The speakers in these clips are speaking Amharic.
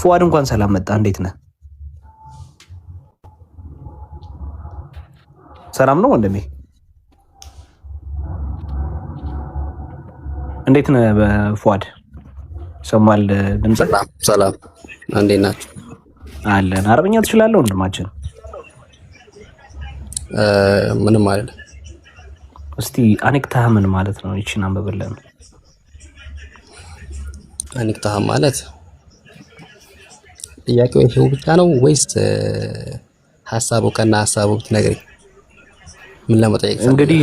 ፉአድ እንኳን ሰላም መጣ። እንዴት ነህ? ሰላም ነው ወንድሜ? እንዴት ነህ ፉአድ? ሰማል ድምጽ? ሰላም እንዴት ናችሁ? አለን። አረብኛ ትችላለህ ወንድማችን? ምንም አይደለም። እስቲ አኔክታህ ምን ማለት ነው? እቺን አንብብልን። አኔክታህ ማለት ጥያቄው ይሄው ብቻ ነው ወይስ ሐሳቡ ከና ሐሳቡ ብትነግረኝ? ምን ለመጠየቅ እንግዲህ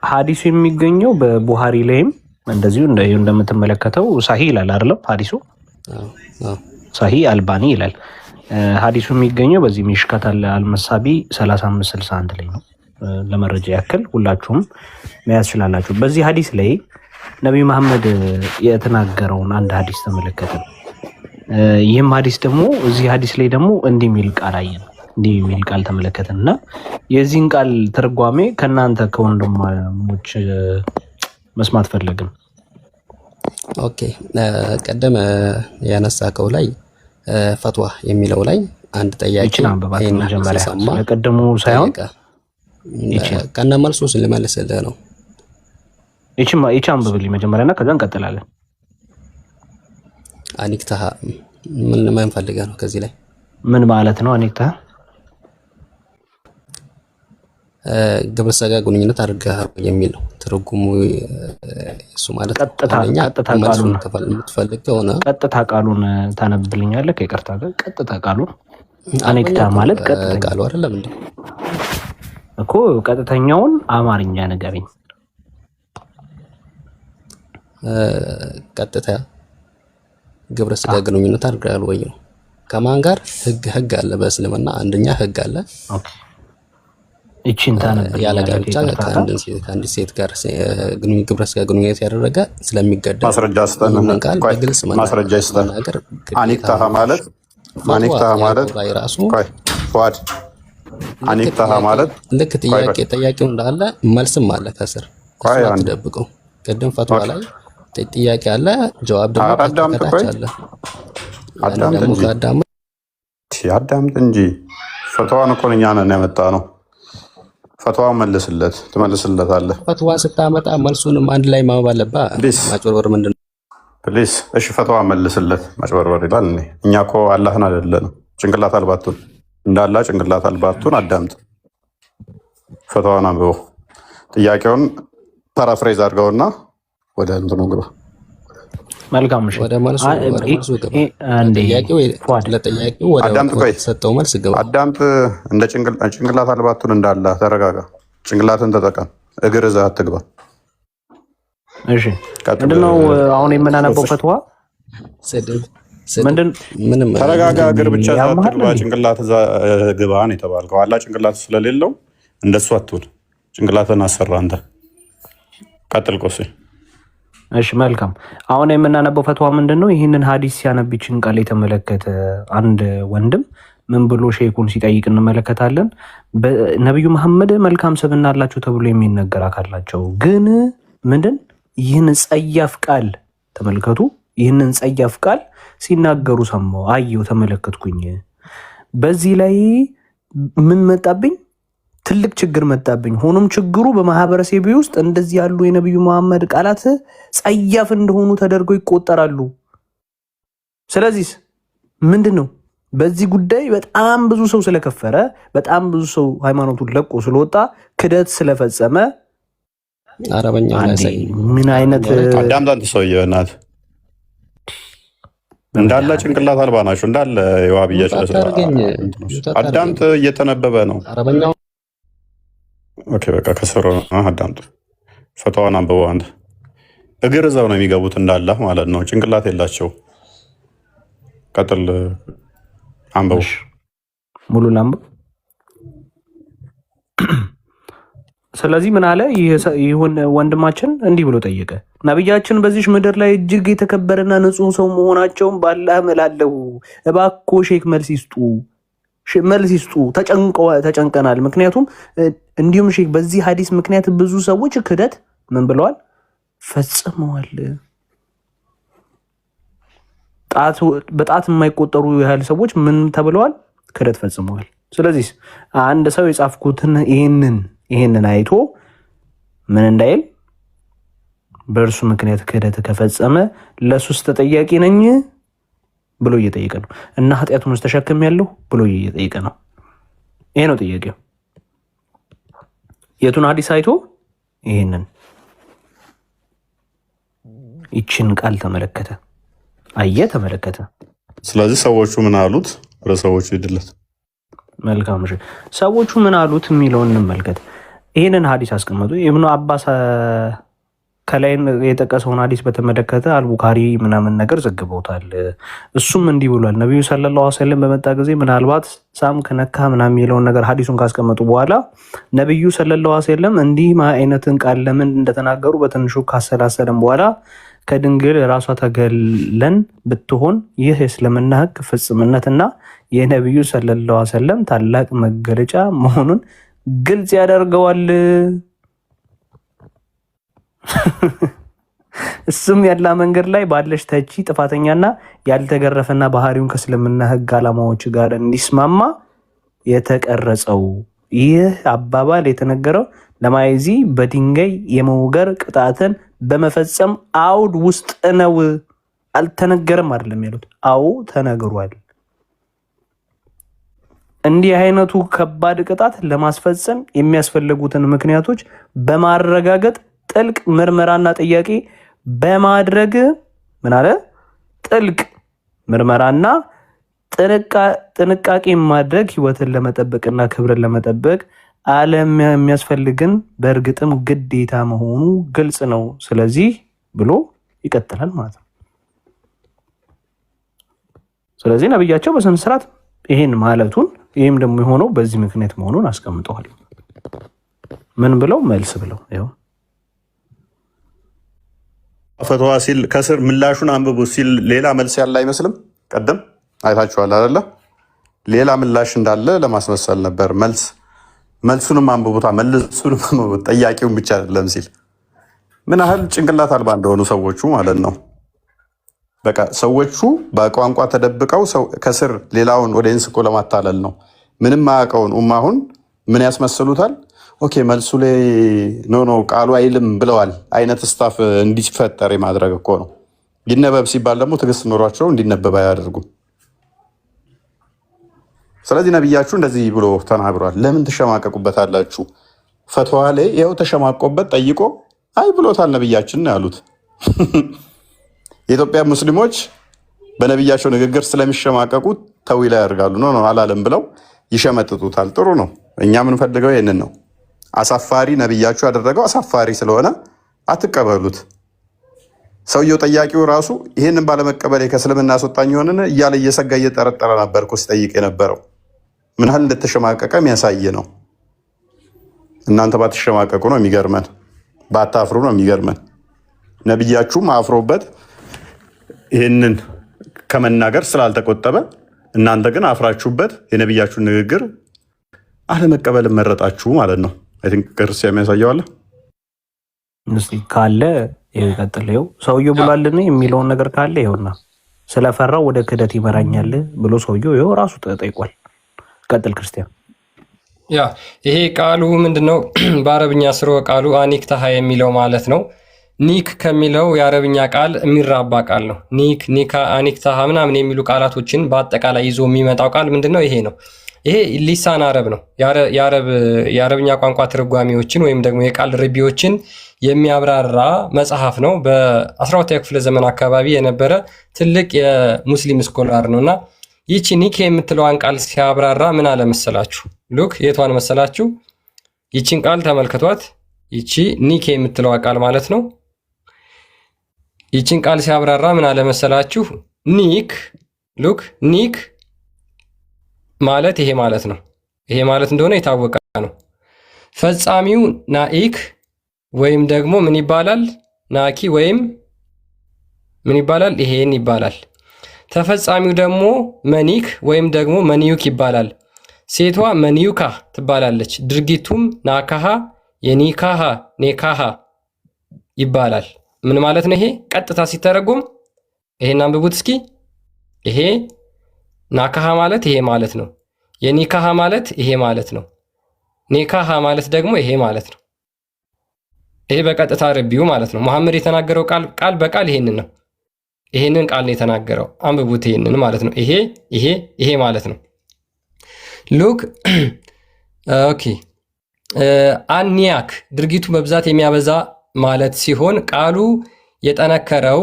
ሐዲሱ የሚገኘው በቡሃሪ ላይም እንደዚሁ እንደምትመለከተው ሳሂ ይላል አይደለም? ሐዲሱ ሳሂ አልባኒ ይላል። ሐዲሱ የሚገኘው በዚህ ሚሽካት አልመሳቢ 3561 ላይ ነው። ለመረጃ ያክል ሁላችሁም መያዝ ትችላላችሁ። በዚህ ሐዲስ ላይ ነብዩ መሐመድ የተናገረውን አንድ ሐዲስ ተመለከትን። ይህም ሐዲስ ደግሞ እዚህ ሐዲስ ላይ ደግሞ እንዲህ የሚል ቃል አየን፣ እንዲህ የሚል ቃል ተመለከትን እና የዚህን ቃል ትርጓሜ ከእናንተ ከወንድሞች መስማት ፈለግን። ኦኬ፣ ቀደም ያነሳከው ላይ ፈትዋ የሚለው ላይ አንድ ጠያቂ ይሄን መጀመሪያ ለቀደሙ ሳይሆን ከነ መልሱ ልመልስልህ ነው። ይቺ አንብብልኝ መጀመሪያና ከዛ እንቀጥላለን። አኔክታህ ምን ፈልገህ ነው? ከዚህ ላይ ምን ማለት ነው አኔክታህ? ግብረ ሥጋ ግንኙነት አድርገህ የሚል ነው ትርጉሙ። እሱ ማለት ቀጥታ ቃሉን የምትፈልግ ከሆነ ቀጥታ ቃሉን ታነብልኛለህ? ከይቅርታ ጋር ቀጥታ ቃሉን አኔክታህ ማለት ቀጥታ ቃሉ አይደለም እንዴ? እኮ ቀጥተኛውን አማርኛ ንገረኝ። ቀጥታ ግብረ ሥጋ ግንኙነት አድርገሃል ወይ ነው። ከማን ጋር? ህግ አለ በእስልምና አንደኛ ህግ አለ። ኦኬ እቺን ታነብልኛለህ? ያለ ጋብቻ ከአንዲት ሴት ጋር ግብረ ሥጋ ግንኙነት ያደረገ ስለሚገደል ማስረጃ አስተን በግልጽ ማስረጃ አስተን አኔክታህ ማለት ራሱ ፉአድ አኔክታህ ማለት ልክ ጥያቄው እንዳለ መልስም አለ ከስር አትደብቀው። ቅድም ፈትዋ ላይ ጥያቄ አለ፣ ጀዋብ ደግሞ ከታች አለ። አዳምጥ እንጂ ፈትዋን እኮ እኛ ነን ያመጣ ነው። ፈትዋን ትመልስለታለህ። ፈትዋን ስታመጣ መልሱንም አንድ ላይ ማንበብ አለብህ። ማጭበርበር ምንድን ነው? ፕሊስ እሺ፣ ፈትዋን መልስለት። ማጭበርበር ይላል። እኛ እኮ አላህን አይደለንም። ጭንቅላት አልባቱን እንዳላ ጭንቅላት አልባቱን አዳምጥ። ፈትዋን አንብበው። ጥያቄውን ፓራፍሬዝ አድርገውና ወደ እንትኑ ግባ። መልካም እሺ፣ ወደ መልሱ ለጥያቄው ወደ ተሰጠው መልስ ግባ። አዳምጥ። እንደ ጭንቅላት አልባቱን እንዳላ ተረጋጋ። ጭንቅላትን ተጠቀም። እግር እዛ አትግባ። እሺ፣ ምንድነው አሁን የምናነበው ፈትዋ? ምንም ተረጋጋ። እግር ብቻ እዛ አትግባ፣ ጭንቅላት እዛ ግባ ነው የተባልከው። አላህ ጭንቅላት ስለሌለው እንደሱ አትሁን። ጭንቅላትን አሰራ አንተ። ቀጥል ቆሴ። እሺ መልካም። አሁን የምናነበው ፈትዋ ምንድነው? ይህንን ሐዲስ ሲያነብችን ቃል የተመለከተ አንድ ወንድም ምን ብሎ ሼኩን ሲጠይቅ እንመለከታለን። ነብዩ መሐመድ መልካም ስብዕና አላቸው ተብሎ የሚነገር አካላቸው ግን ምንድን ይህን ጸያፍ ቃል ተመልከቱ። ይህንን ጸያፍ ቃል ሲናገሩ ሰማሁ፣ አየሁ፣ ተመለከትኩኝ። በዚህ ላይ ምን መጣብኝ? ትልቅ ችግር መጣብኝ። ሆኖም ችግሩ በማህበረሰብ ውስጥ እንደዚህ ያሉ የነብዩ መሐመድ ቃላት ጸያፍ እንደሆኑ ተደርገው ይቆጠራሉ። ስለዚህ ምንድነው በዚህ ጉዳይ በጣም ብዙ ሰው ስለከፈረ፣ በጣም ብዙ ሰው ሃይማኖቱን ለቆ ስለወጣ፣ ክደት ስለፈጸመ አረበኛው ላይ ምን አይነት አዳምጣን ተሰውየናት እንዳለ ጭንቅላት አልባ ናቸው እንዳለ የዋብያ አዳምጥ። እየተነበበ ነው አረበኛው። ኦኬ በቃ ከስሮ አዳምጥ። ፈትዋን አንብበው። አንተ እግር እዛው ነው የሚገቡት እንዳለ ማለት ነው። ጭንቅላት የላቸው። ቀጥል አንብበው። ሙሉ ላምብ። ስለዚህ ምን አለ? ይሁን ወንድማችን እንዲህ ብሎ ጠየቀ። ነብያችን በዚህ ምድር ላይ እጅግ የተከበረና ንጹህ ሰው መሆናቸውን ባላህ እምላለሁ። እባክዎ ሼክ መልስ ይስጡ። ተጨንቀናል። ምክንያቱም እንዲሁም ሼክ በዚህ ሐዲስ ምክንያት ብዙ ሰዎች ክደት ምን ብለዋል? ፈጽመዋል። በጣት የማይቆጠሩ ያህል ሰዎች ምን ተብለዋል? ክህደት ፈጽመዋል። ስለዚህ አንድ ሰው የጻፍኩትን ይህንን አይቶ ምን እንዳይል በእርሱ ምክንያት ክህደት ከፈጸመ ለሱስ ተጠያቂ ነኝ ብሎ እየጠየቀ ነው እና ኃጢአቱን ውስጥ ተሸክም ያለው ብሎ እየጠየቀ ነው። ይሄ ነው ጥያቄው። የቱን ሐዲስ አይቶ ይችን ቃል ተመለከተ፣ ተመለከተ። ስለዚህ ሰዎቹ ምን አሉት? ሰዎቹ ይድለት መልካም እሺ፣ ሰዎቹ ምን አሉት የሚለውን እንመልከት። ይህንን ሐዲስ አስቀመጡ። ኢብኑ አባስ ከላይ የጠቀሰውን ሐዲስ በተመለከተ አልቡኻሪ ምናምን ነገር ዘግበውታል። እሱም እንዲህ ብሏል። ነቢዩ ሰለላሁ ዐለይሂ ወሰለም በመጣ ጊዜ ምናልባት ሳም ከነካ ምናምን የሚለውን ነገር ሐዲሱን ካስቀመጡ በኋላ ነቢዩ ሰለላሁ ዐለይሂ ወሰለም እንዲህ አይነትን ቃል ለምን እንደተናገሩ በትንሹ ካሰላሰለም በኋላ ከድንግል ራሷ ተገለን ብትሆን ይህ የእስልምና ሕግ ፍጽምነትና የነቢዩ ሰለላሁ ዐለይሂ ወሰለም ታላቅ መገለጫ መሆኑን ግልጽ ያደርገዋል። እሱም ያላ መንገድ ላይ ባለሽ ተቺ ጥፋተኛና ያልተገረፈና ባህሪውን ከእስልምና ሕግ ዓላማዎች ጋር እንዲስማማ የተቀረጸው ይህ አባባል የተነገረው ለማይዚ በድንጋይ የመውገር ቅጣትን በመፈጸም አውድ ውስጥ ነው። አልተነገረም አይደለም ያሉት፣ አዎ ተነግሯል። እንዲህ አይነቱ ከባድ ቅጣት ለማስፈጸም የሚያስፈልጉትን ምክንያቶች በማረጋገጥ ጥልቅ ምርመራና ጥያቄ በማድረግ ምን አለ? ጥልቅ ምርመራና ጥንቃቄ ማድረግ ህይወትን ለመጠበቅና ክብርን ለመጠበቅ ዓለም የሚያስፈልግን በእርግጥም ግዴታ መሆኑ ግልጽ ነው። ስለዚህ ብሎ ይቀጥላል ማለት ነው። ስለዚህ ነብያቸው በስነ ስርዓት ይሄን ማለቱን ይሄም ደግሞ የሆነው በዚህ ምክንያት መሆኑን አስቀምጠዋል። ምን ብለው? መልስ ብለው ይኸው ፈትዋ ሲል ከስር ምላሹን አንብቡ ሲል ሌላ መልስ ያለ አይመስልም። ቀደም አይታችኋል አይደለ? ሌላ ምላሽ እንዳለ ለማስመሰል ነበር። መልሱንም አንብቡታ፣ መልሱንም አንብቡት፣ ጠያቂውን ብቻ አይደለም ሲል ምን ያህል ጭንቅላት አልባ እንደሆኑ ሰዎቹ ማለት ነው። በቃ ሰዎቹ በቋንቋ ተደብቀው ከስር ሌላውን ኦዲየንስ እኮ ለማታለል ነው። ምንም ማያውቀውን ኡማሁን ምን ያስመስሉታል? ኦኬ መልሱ ላይ ኖ ቃሉ አይልም ብለዋል አይነት ስታፍ እንዲፈጠር የማድረግ እኮ ነው። ይነበብ ሲባል ደግሞ ትዕግስት ኖሯቸው እንዲነበብ አያደርጉም። ስለዚህ ነቢያችሁ እንደዚህ ብሎ ተናግሯል። ለምን ትሸማቀቁበታላችሁ? ፈትዋ ላይ ይኸው ተሸማቆበት ጠይቆ አይ ብሎታል ነቢያችን ነው ያሉት። የኢትዮጵያ ሙስሊሞች በነቢያቸው ንግግር ስለሚሸማቀቁ ተዊላ ያደርጋሉ። ኖ አላለም ብለው ይሸመጥጡታል። ጥሩ ነው። እኛ የምንፈልገው ይህንን ነው። አሳፋሪ ነቢያችሁ ያደረገው አሳፋሪ ስለሆነ አትቀበሉት። ሰውየው ጠያቂው ራሱ ይህንን ባለመቀበል ከእስልምና አስወጣኝ የሆንን እያለ እየሰጋ እየጠረጠረ ነበር እኮ ሲጠይቅ የነበረው። ምን ያህል እንደተሸማቀቀ የሚያሳይ ነው። እናንተ ባትሸማቀቁ ነው የሚገርመን፣ ባታፍሩ ነው የሚገርመን። ነቢያችሁም አፍሮበት ይህንን ከመናገር ስላልተቆጠበ እናንተ ግን አፍራችሁበት የነቢያችሁን ንግግር አለመቀበል መረጣችሁ ማለት ነው። አይ ቲንክ ክርስቲያን የሚያሳየዋለ እስቲ ካለ ይቀጥለው ሰውየው ብሏልን የሚለውን ነገር ካለ ይኸውና ስለፈራው ወደ ክደት ይመራኛል ብሎ ሰውየው ይኸው ራሱ ተጠይቋል። ቀጥል ክርስቲያን። ያ ይሄ ቃሉ ምንድነው? በአረብኛ ስርወ ቃሉ አኒክታሃ የሚለው ማለት ነው። ኒክ ከሚለው የአረብኛ ቃል የሚራባ ቃል ነው። ኒክ፣ ኒካ፣ አኒክታሃ ምናምን የሚሉ ቃላቶችን በአጠቃላይ ይዞ የሚመጣው ቃል ምንድነው? ይሄ ነው። ይሄ ሊሳን አረብ ነው። የአረብኛ ቋንቋ ትርጓሜዎችን ወይም ደግሞ የቃል ርቢዎችን የሚያብራራ መጽሐፍ ነው። በ12ኛው ክፍለ ዘመን አካባቢ የነበረ ትልቅ የሙስሊም ስኮላር ነውና ይቺ ኒክ የምትለዋን ቃል ሲያብራራ ምን አለ መሰላችሁ? ሉክ የቷን መሰላችሁ? ይቺን ቃል ተመልከቷት። ይቺ ኒክ የምትለዋ ቃል ማለት ነው። ይቺን ቃል ሲያብራራ ምን አለ መሰላችሁ? ኒክ ሉክ ኒክ ማለት ይሄ ማለት ነው። ይሄ ማለት እንደሆነ የታወቀ ነው። ፈጻሚው ናኢክ ወይም ደግሞ ምን ይባላል? ናኪ ወይም ምን ይባላል? ይሄን ይባላል። ተፈጻሚው ደግሞ መኒክ ወይም ደግሞ መኒዩክ ይባላል። ሴቷ መኒዩካ ትባላለች። ድርጊቱም ናካሃ የኒካሃ ኔካሃ ይባላል። ምን ማለት ነው? ይሄ ቀጥታ ሲተረጎም ይሄን አንብቡት እስኪ። ይሄ ናካሃ ማለት ይሄ ማለት ነው። የኒካሃ ማለት ይሄ ማለት ነው። ኒካሃ ማለት ደግሞ ይሄ ማለት ነው። ይሄ በቀጥታ ረቢው ማለት ነው። መሐመድ የተናገረው ቃል በቃል ይሄንን ነው። ይሄንን ቃል ነው የተናገረው። አንብቡት ይሄንን ማለት ነው። ይሄ ማለት ነው። ሉክ ኦኬ አንያክ ድርጊቱ በብዛት የሚያበዛ ማለት ሲሆን ቃሉ የጠነከረው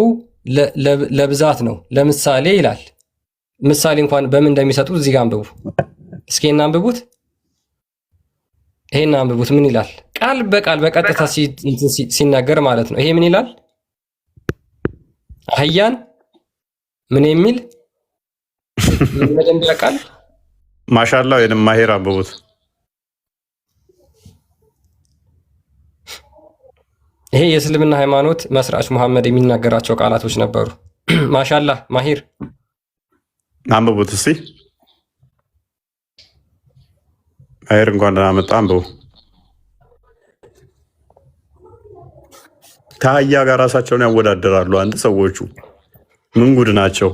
ለብዛት ነው። ለምሳሌ ይላል። ምሳሌ እንኳን በምን እንደሚሰጡት እዚህ ጋር አንብቡ። እስኪ እናንብቡት። ይሄን አንብቡት። ምን ይላል? ቃል በቃል በቀጥታ ሲናገር ማለት ነው። ይሄ ምን ይላል? አህያን ምን የሚል በደንብ ያውቃል። ማሻአላ ወይንም ማሄር አንብቡት። ይሄ የእስልምና ሃይማኖት መስራች መሐመድ የሚናገራቸው ቃላቶች ነበሩ። ማሻአላ ማሂር አንብቡት እስቲ። ማሄር እንኳን ደህና መጣ። አንብቡ። ከአህያ ጋር ራሳቸውን ያወዳደራሉ። አንድ ሰዎቹ ምን ጉድ ናቸው?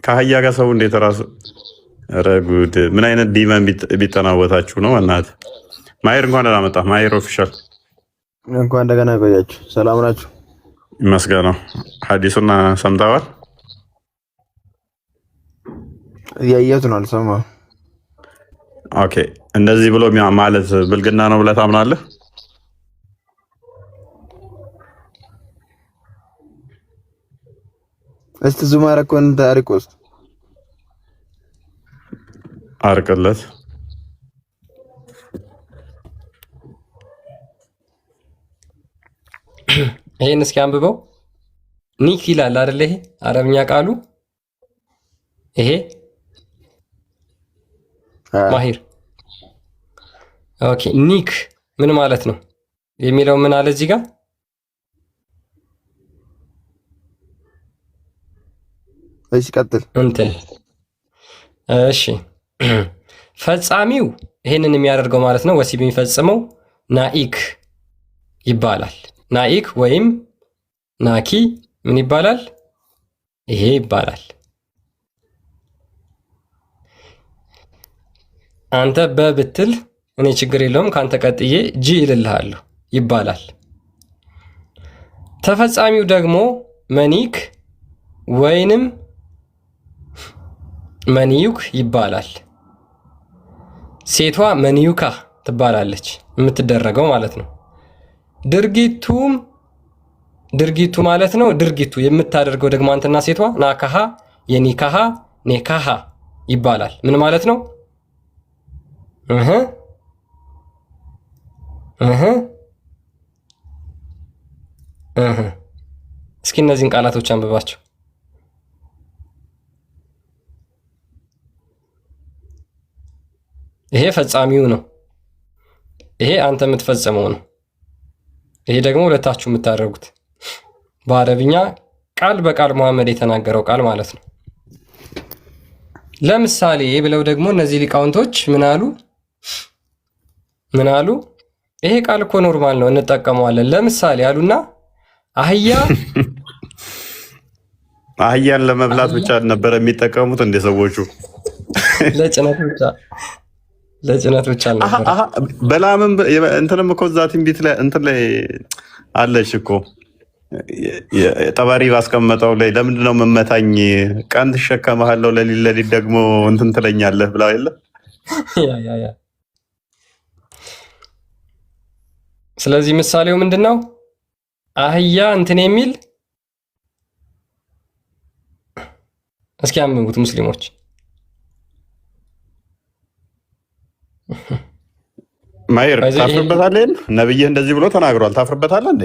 ከአህያ ጋር ሰው እንዴት ራሱ ኧረ ጉድ! ምን አይነት ዲመን ቢጠናወታችሁ ነው? እናት ማሄር እንኳን ደህና መጣ። ማሄር ኦፊሻል እንኳን እንደገና ቆያችሁ። ሰላም ናችሁ? ይመስገነው። ሐዲሱና ሰምተዋል? እያየሁት ነው። አልሰማሁም። ኦኬ። እንደዚህ ብሎ ማለት ብልግና ነው ብለህ ታምናለህ? እስቲ ዙም አረኮን ታሪክ ውስጥ አርቅለት። ይሄን እስኪ አንብበው። ኒክ ይላል አይደል? ይሄ አረብኛ ቃሉ ይሄ ማሂር። ኦኬ ኒክ ምን ማለት ነው የሚለው ምን አለ እዚህ ጋር? እሺ ቀጥል። እንትን እሺ ፈጻሚው ይሄንን የሚያደርገው ማለት ነው። ወሲብ የሚፈጽመው ናኢክ ይባላል። ናኢክ ወይም ናኪ ምን ይባላል? ይሄ ይባላል። አንተ በብትል እኔ ችግር የለውም ካንተ ቀጥዬ ጂ ይልልሃለሁ ይባላል። ተፈጻሚው ደግሞ መኒክ ወይንም መንዩክ ይባላል። ሴቷ መንዩካ ትባላለች፣ የምትደረገው ማለት ነው። ድርጊቱ ማለት ነው። ድርጊቱ የምታደርገው ደግሞ አንተና ሴቷ ናካሃ የኒካሃ ኔካሃ ይባላል። ምን ማለት ነው? እስኪ እነዚህን ቃላቶች አንብባቸው። ይሄ ፈጻሚው ነው። ይሄ አንተ የምትፈጽመው ነው። ይሄ ደግሞ ሁለታችሁ የምታደርጉት በአረብኛ ቃል በቃል መሐመድ የተናገረው ቃል ማለት ነው። ለምሳሌ ብለው ደግሞ እነዚህ ሊቃውንቶች ምን አሉ? ይሄ ቃል እኮ ኖርማል ነው እንጠቀመዋለን። ለምሳሌ አሉና አህያን ለመብላት ብቻ ነበረ የሚጠቀሙት እንደ ሰዎቹ ለጭነት ብቻ ነበር። በላምም እንትንም እኮ እዛ ትንቢት ላይ እንትን ላይ አለች እኮ ጠባሪ ባስቀመጠው ላይ ለምንድን ነው መመታኝ? ቀን ትሸከመሃለሁ ለሊት ደግሞ እንትን ትለኛለህ ብላ የለ። ስለዚህ ምሳሌው ምንድን ነው? አህያ እንትን የሚል እስኪ አንብቡት ሙስሊሞች። ማየር ታፍርበታለህ? ነብይህ እንደዚህ ብሎ ተናግሯል። ታፍርበታለህ እንዴ?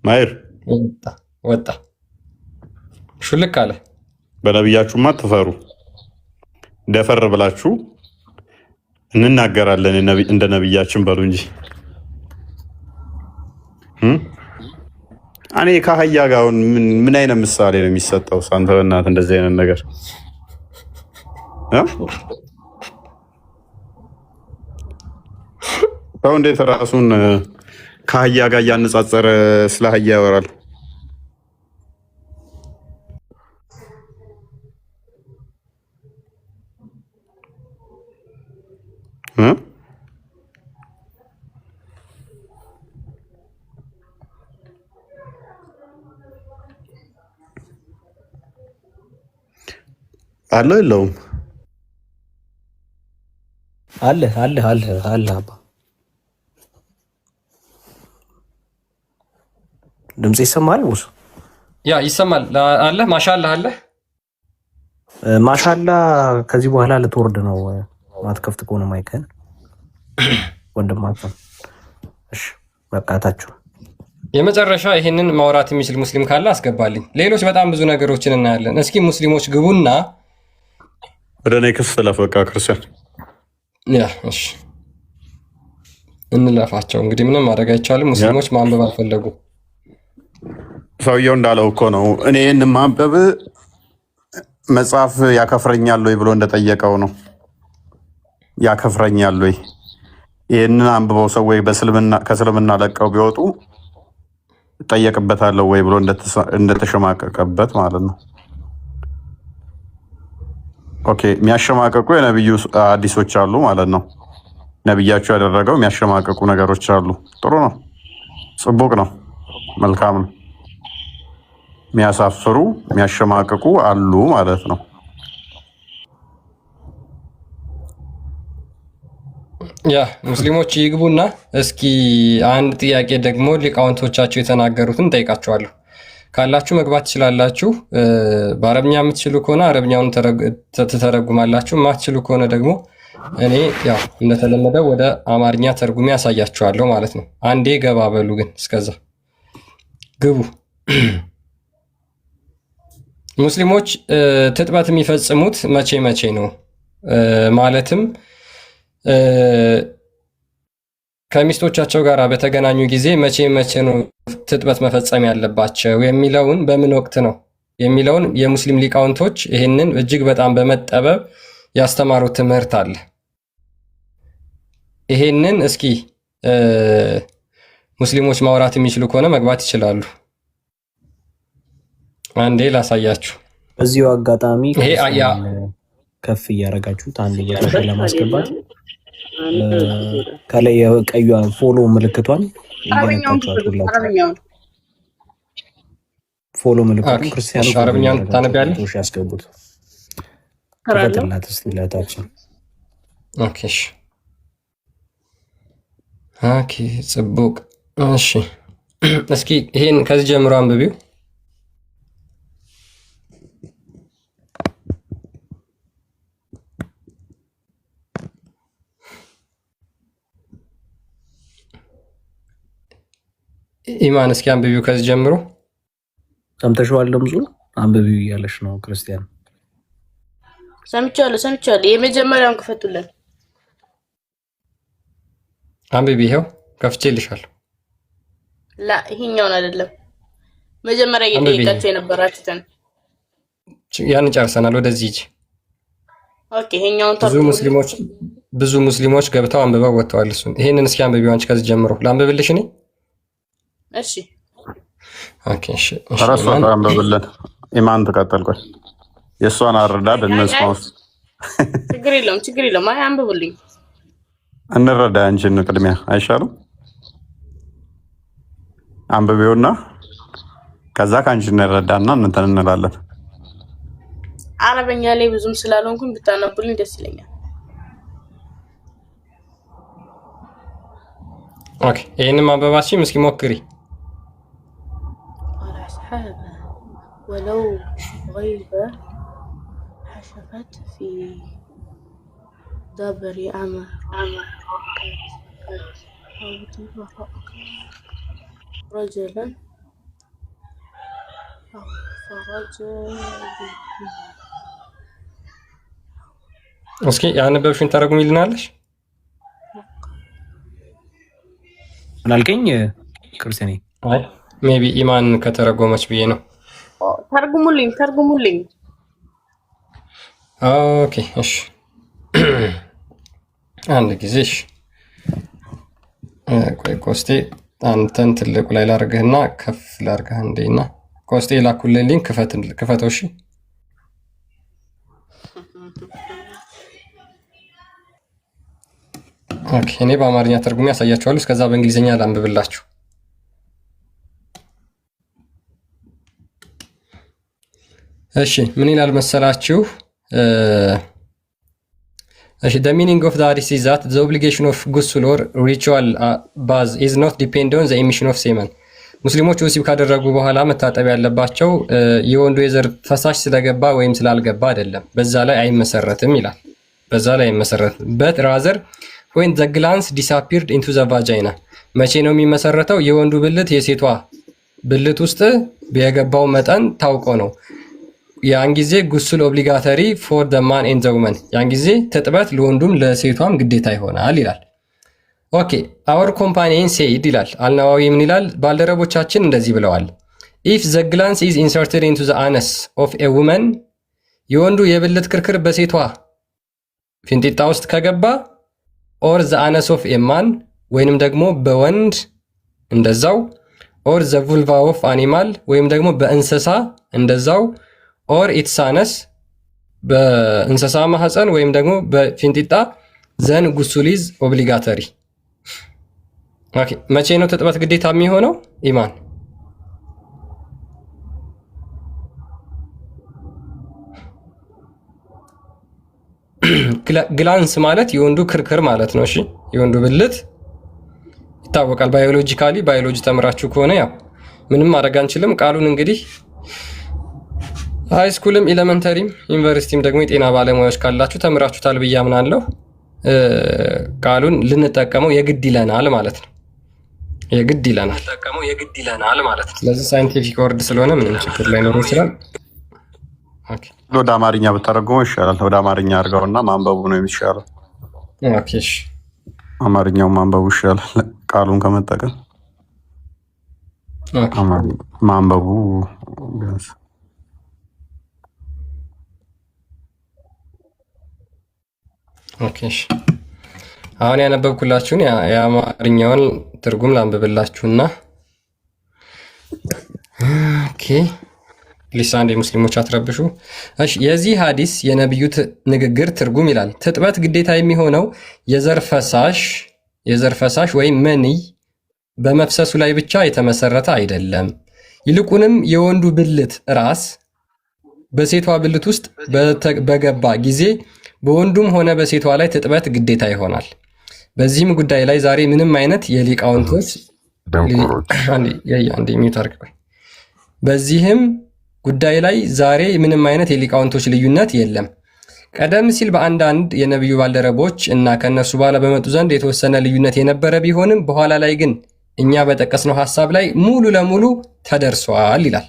ማየር ወጣ ሹልክ አለ። በነብያችሁማ ትፈሩ። ደፈር ብላችሁ እንናገራለን እንደ ነብያችን በሉ እንጂ። እኔ ከአህያ ጋር ምን አይነት ምሳሌ ነው የሚሰጠው? አንተ በእናትህ እንደዚህ አይነት ነገር ሰው እንዴት ራሱን ከአህያ ጋር እያነጻጸረ ስለ አህያ ያወራል? አለው የለውም? አለ አለ አለ አለ አባ ድምጽ ይሰማል? ውስ ያ ይሰማል አለ። ማሻአላ አለ ማሻአላ። ከዚህ በኋላ ልትወርድ ነው ማትከፍት ከሆነ ማይከን ወንድማችን። እሺ በቃታችሁ። የመጨረሻ ይሄንን ማውራት የሚችል ሙስሊም ካለ አስገባልኝ። ሌሎች በጣም ብዙ ነገሮችን እናያለን። እስኪ ሙስሊሞች ግቡና ወደ እኔ ክስ ለፈቃ ክርስቲያን ያ እሺ እንለፋቸው። እንግዲህ ምንም ማድረግ አይቻልም። ሙስሊሞች ማንበብ አልፈለጉ። ሰውየው እንዳለው እኮ ነው። እኔ ማንበብ መጽሐፍ ያከፍረኛል ወይ ብሎ እንደጠየቀው ነው። ያከፍረኛል ወይ ይህንን አንብበው ሰዎች ከእስልምና ለቀው ቢወጡ እጠየቅበታለሁ ወይ ብሎ እንደተሸማቀቀበት ማለት ነው። ኦኬ የሚያሸማቀቁ የነብዩ ሐዲሶች አሉ ማለት ነው። ነብያቸው ያደረገው የሚያሸማቀቁ ነገሮች አሉ። ጥሩ ነው፣ ጽቡቅ ነው፣ መልካም ነው። የሚያሳፍሩ የሚያሸማቀቁ አሉ ማለት ነው። ያ ሙስሊሞች ይግቡና እስኪ አንድ ጥያቄ ደግሞ ሊቃውንቶቻቸው የተናገሩትን ጠይቃቸዋለሁ። ካላችሁ መግባት ትችላላችሁ። በአረብኛ የምትችሉ ከሆነ አረብኛውን ትተረጉማላችሁ። የማትችሉ ከሆነ ደግሞ እኔ ያው እንደተለመደው ወደ አማርኛ ተርጉሜ ያሳያችኋለሁ ማለት ነው። አንዴ ገባ በሉ ግን እስከዛ ግቡ። ሙስሊሞች ትጥበት የሚፈጽሙት መቼ መቼ ነው? ማለትም ከሚስቶቻቸው ጋር በተገናኙ ጊዜ መቼ መቼ ነው ትጥበት መፈጸም ያለባቸው የሚለውን በምን ወቅት ነው የሚለውን የሙስሊም ሊቃውንቶች ይህንን እጅግ በጣም በመጠበብ ያስተማሩት ትምህርት አለ። ይሄንን እስኪ ሙስሊሞች ማውራት የሚችሉ ከሆነ መግባት ይችላሉ። አንዴ ላሳያችሁ። በዚሁ አጋጣሚ ከፍ እያደረጋችሁት አንድ ቦታ ለማስገባት ከላይ የቀዩ ፎሎ ምልክቷን ፎሎ ምልክቱን ክርስቲያኑ አረብኛውን ታነቢያለሽ? ያስገቡት ከተላት ስለታችን። ኦኬ እሺ፣ ኦኬ ጽቡቅ። እሺ እስኪ ይሄን ከዚህ ጀምሮ አንብቢው። ኢማን እስኪ አንብቢው ከዚህ ጀምሮ። ሰምተሽዋል? ድምፁ አንብቢው እያለሽ ነው ክርስቲያን። ሰምቻለሁ። የመጀመሪያውን ክፈቱልን። አንብቢ። ይኸው ከፍቼልሻለሁ። ላ ይሄኛውን አይደለም፣ መጀመሪያ እየጠየቃችሁ የነበራችሁትን ያን ጨርሰናል። ወደዚህ ሂጂ። ኦኬ ይሄኛውን ብዙ ሙስሊሞች ገብተው አንብበው ወጥተዋል። እሱን ይሄንን እስኪ አንብቢው አንቺ ከዚህ ጀምሮ። ላንብብልሽ እኔ? እሺ ኦኬ እሺ። ተረሷ አንብብልን። ኢማን ተቀጠል። ቆይ የእሷን አረዳድ እነስማውስ ችግር የለውም። አይ አንብቡልኝ፣ እንረዳ እንጂን ቅድሚያ አይሻልም? አንብቤውና ከዛ ከአንቺ እንረዳና እንትን እንላለን። አረበኛ ላይ ብዙም ስላልሆንኩኝ ብታነቡልኝ ደስ ይለኛል። ኦኬ ይሄንን ማንበባችን እስኪ ሞክሪ። ولو غيبة حشفت في دبر أمر رجلا እስኪ ያነበብሽን ተረጉሚልናለሽ? ምን አልከኝ ክርስቲያኔ? አይ ሜቢ ኢማን ከተረጎመች ብዬ ነው። ተርጉሙልኝ። ኦኬ እሺ፣ አንድ ጊዜ እሺ። ቆይ ኮስቴ አንተን ትልቁ ላይ ላርግህና ከፍ ላርግህ እንዴና ኮስቴ ላኩልኝ ሊንክ ክፈተው። እሺ ኦኬ። እኔ በአማርኛ ተርጉሜ ያሳያችኋለሁ። እስከዛ በእንግሊዝኛ ላንብብላችሁ። እሺ ምን ይላል መሰላችሁ? እሺ the meaning of the hadith is that the obligation of ghusl or ritual bath is not dependent on the emission of semen. ሙስሊሞች ወሲብ ካደረጉ በኋላ መታጠብ ያለባቸው የወንዱ የዘር ፈሳሽ ስለገባ ወይም ስላልገባ አይደለም። በዛ ላይ አይመሰረትም ይላል። በዛ ላይ አይመሰረትም። but rather when the glands disappeared into the vagina መቼ ነው የሚመሰረተው? የወንዱ ብልት የሴቷ ብልት ውስጥ የገባው መጠን ታውቆ ነው። ያን ጊዜ ጉስል ኦብሊጋተሪ ፎር the man and the woman ያን ጊዜ ተጥበት ለወንዱም ለሴቷም ግዴታ ይሆናል ይላል። ኦኬ our companion said ይላል አልናዋዊ ምን ይላል? ባልደረቦቻችን እንደዚህ ብለዋል። if the gland is inserted into the anus of a woman የወንዱ የብልት ክርክር በሴቷ ፊንጢጣ ውስጥ ከገባ or the anus of a man ወይንም ደግሞ በወንድ እንደዛው or the vulva of animal ወይም ደግሞ በእንስሳ እንደዛው or its anus በእንስሳ ማህፀን ወይም ደግሞ በፊንጢጣ then ghusl is obligatory። ኦኬ መቼ ነው ተጥበት ግዴታ የሚሆነው? ኢማን ግላንስ ማለት የወንዱ ክርክር ማለት ነው። እሺ የወንዱ ብልት ይታወቃል። ባዮሎጂካሊ ባዮሎጂ ተምራችሁ ከሆነ ያው ምንም ማድረግ አንችልም። ቃሉን እንግዲህ ሃይ ስኩልም ኤሌመንተሪም ዩኒቨርሲቲም ደግሞ የጤና ባለሙያዎች ካላችሁ ተምራችሁታል ብዬ አምናለሁ። ቃሉን ልንጠቀመው የግድ ይለናል ማለት ነው። የግድ ይለናል ማለት ነው። ስለዚህ ሳይንቲፊክ ወርድ ስለሆነ ምንም ችግር ላይኖር ይችላል። ኦኬ ወደ አማርኛ ብታደርገው ይሻላል። ወደ አማርኛ አድርገውና ማንበቡ ነው የሚሻለው። ኦኬ እሺ አማርኛው ማንበቡ ይሻላል ቃሉን ከመጠቀም። ማንበቡ ቢያንስ ኦኬ እሺ አሁን ያነበብኩላችሁን የአማርኛውን ትርጉም ላንብብላችሁና ኦኬ ሊሳንድ ሙስሊሞች አትረብሹ። እሺ የዚህ ሐዲስ የነብዩ ንግግር ትርጉም ይላል ተጥበት ግዴታ የሚሆነው የዘር ፈሳሽ ወይም መንይ በመፍሰሱ ላይ ብቻ የተመሰረተ አይደለም። ይልቁንም የወንዱ ብልት ራስ በሴቷ ብልት ውስጥ በገባ ጊዜ በወንዱም ሆነ በሴቷ ላይ ተጥበት ግዴታ ይሆናል። በዚህም ጉዳይ ላይ ዛሬ ምንም አይነት የሊቃውንቶች በዚህም ጉዳይ ላይ ዛሬ ምንም አይነት የሊቃውንቶች ልዩነት የለም። ቀደም ሲል በአንዳንድ የነብዩ ባልደረቦች እና ከነሱ በኋላ በመጡ ዘንድ የተወሰነ ልዩነት የነበረ ቢሆንም በኋላ ላይ ግን እኛ በጠቀስነው ሐሳብ ላይ ሙሉ ለሙሉ ተደርሷል ይላል።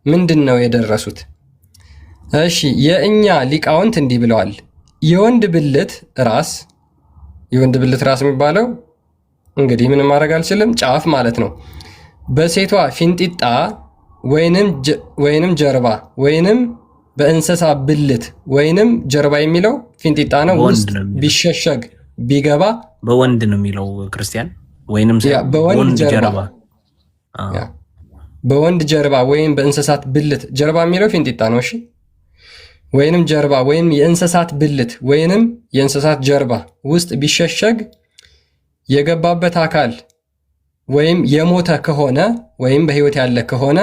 ምንድነው የደረሱት? እሺ የእኛ ሊቃውንት እንዲህ ብለዋል። የወንድ ብልት ራስ የሚባለው እንግዲህ ምንም ማድረግ አልችልም ጫፍ ማለት ነው። በሴቷ ፊንጢጣ ወይንም ጀርባ ወይንም በእንስሳ ብልት ወይንም ጀርባ የሚለው ፊንጢጣ ነው ውስጥ ቢሸሸግ ቢገባ በወንድ ነው የሚለው ክርስቲያን ወይንም በወንድ ጀርባ በወንድ ጀርባ ወይም በእንስሳት ብልት ጀርባ የሚለው ፊንጢጣ ነው። እሺ ወይንም ጀርባ ወይም የእንስሳት ብልት ወይንም የእንስሳት ጀርባ ውስጥ ቢሸሸግ የገባበት አካል ወይም የሞተ ከሆነ ወይም በህይወት ያለ ከሆነ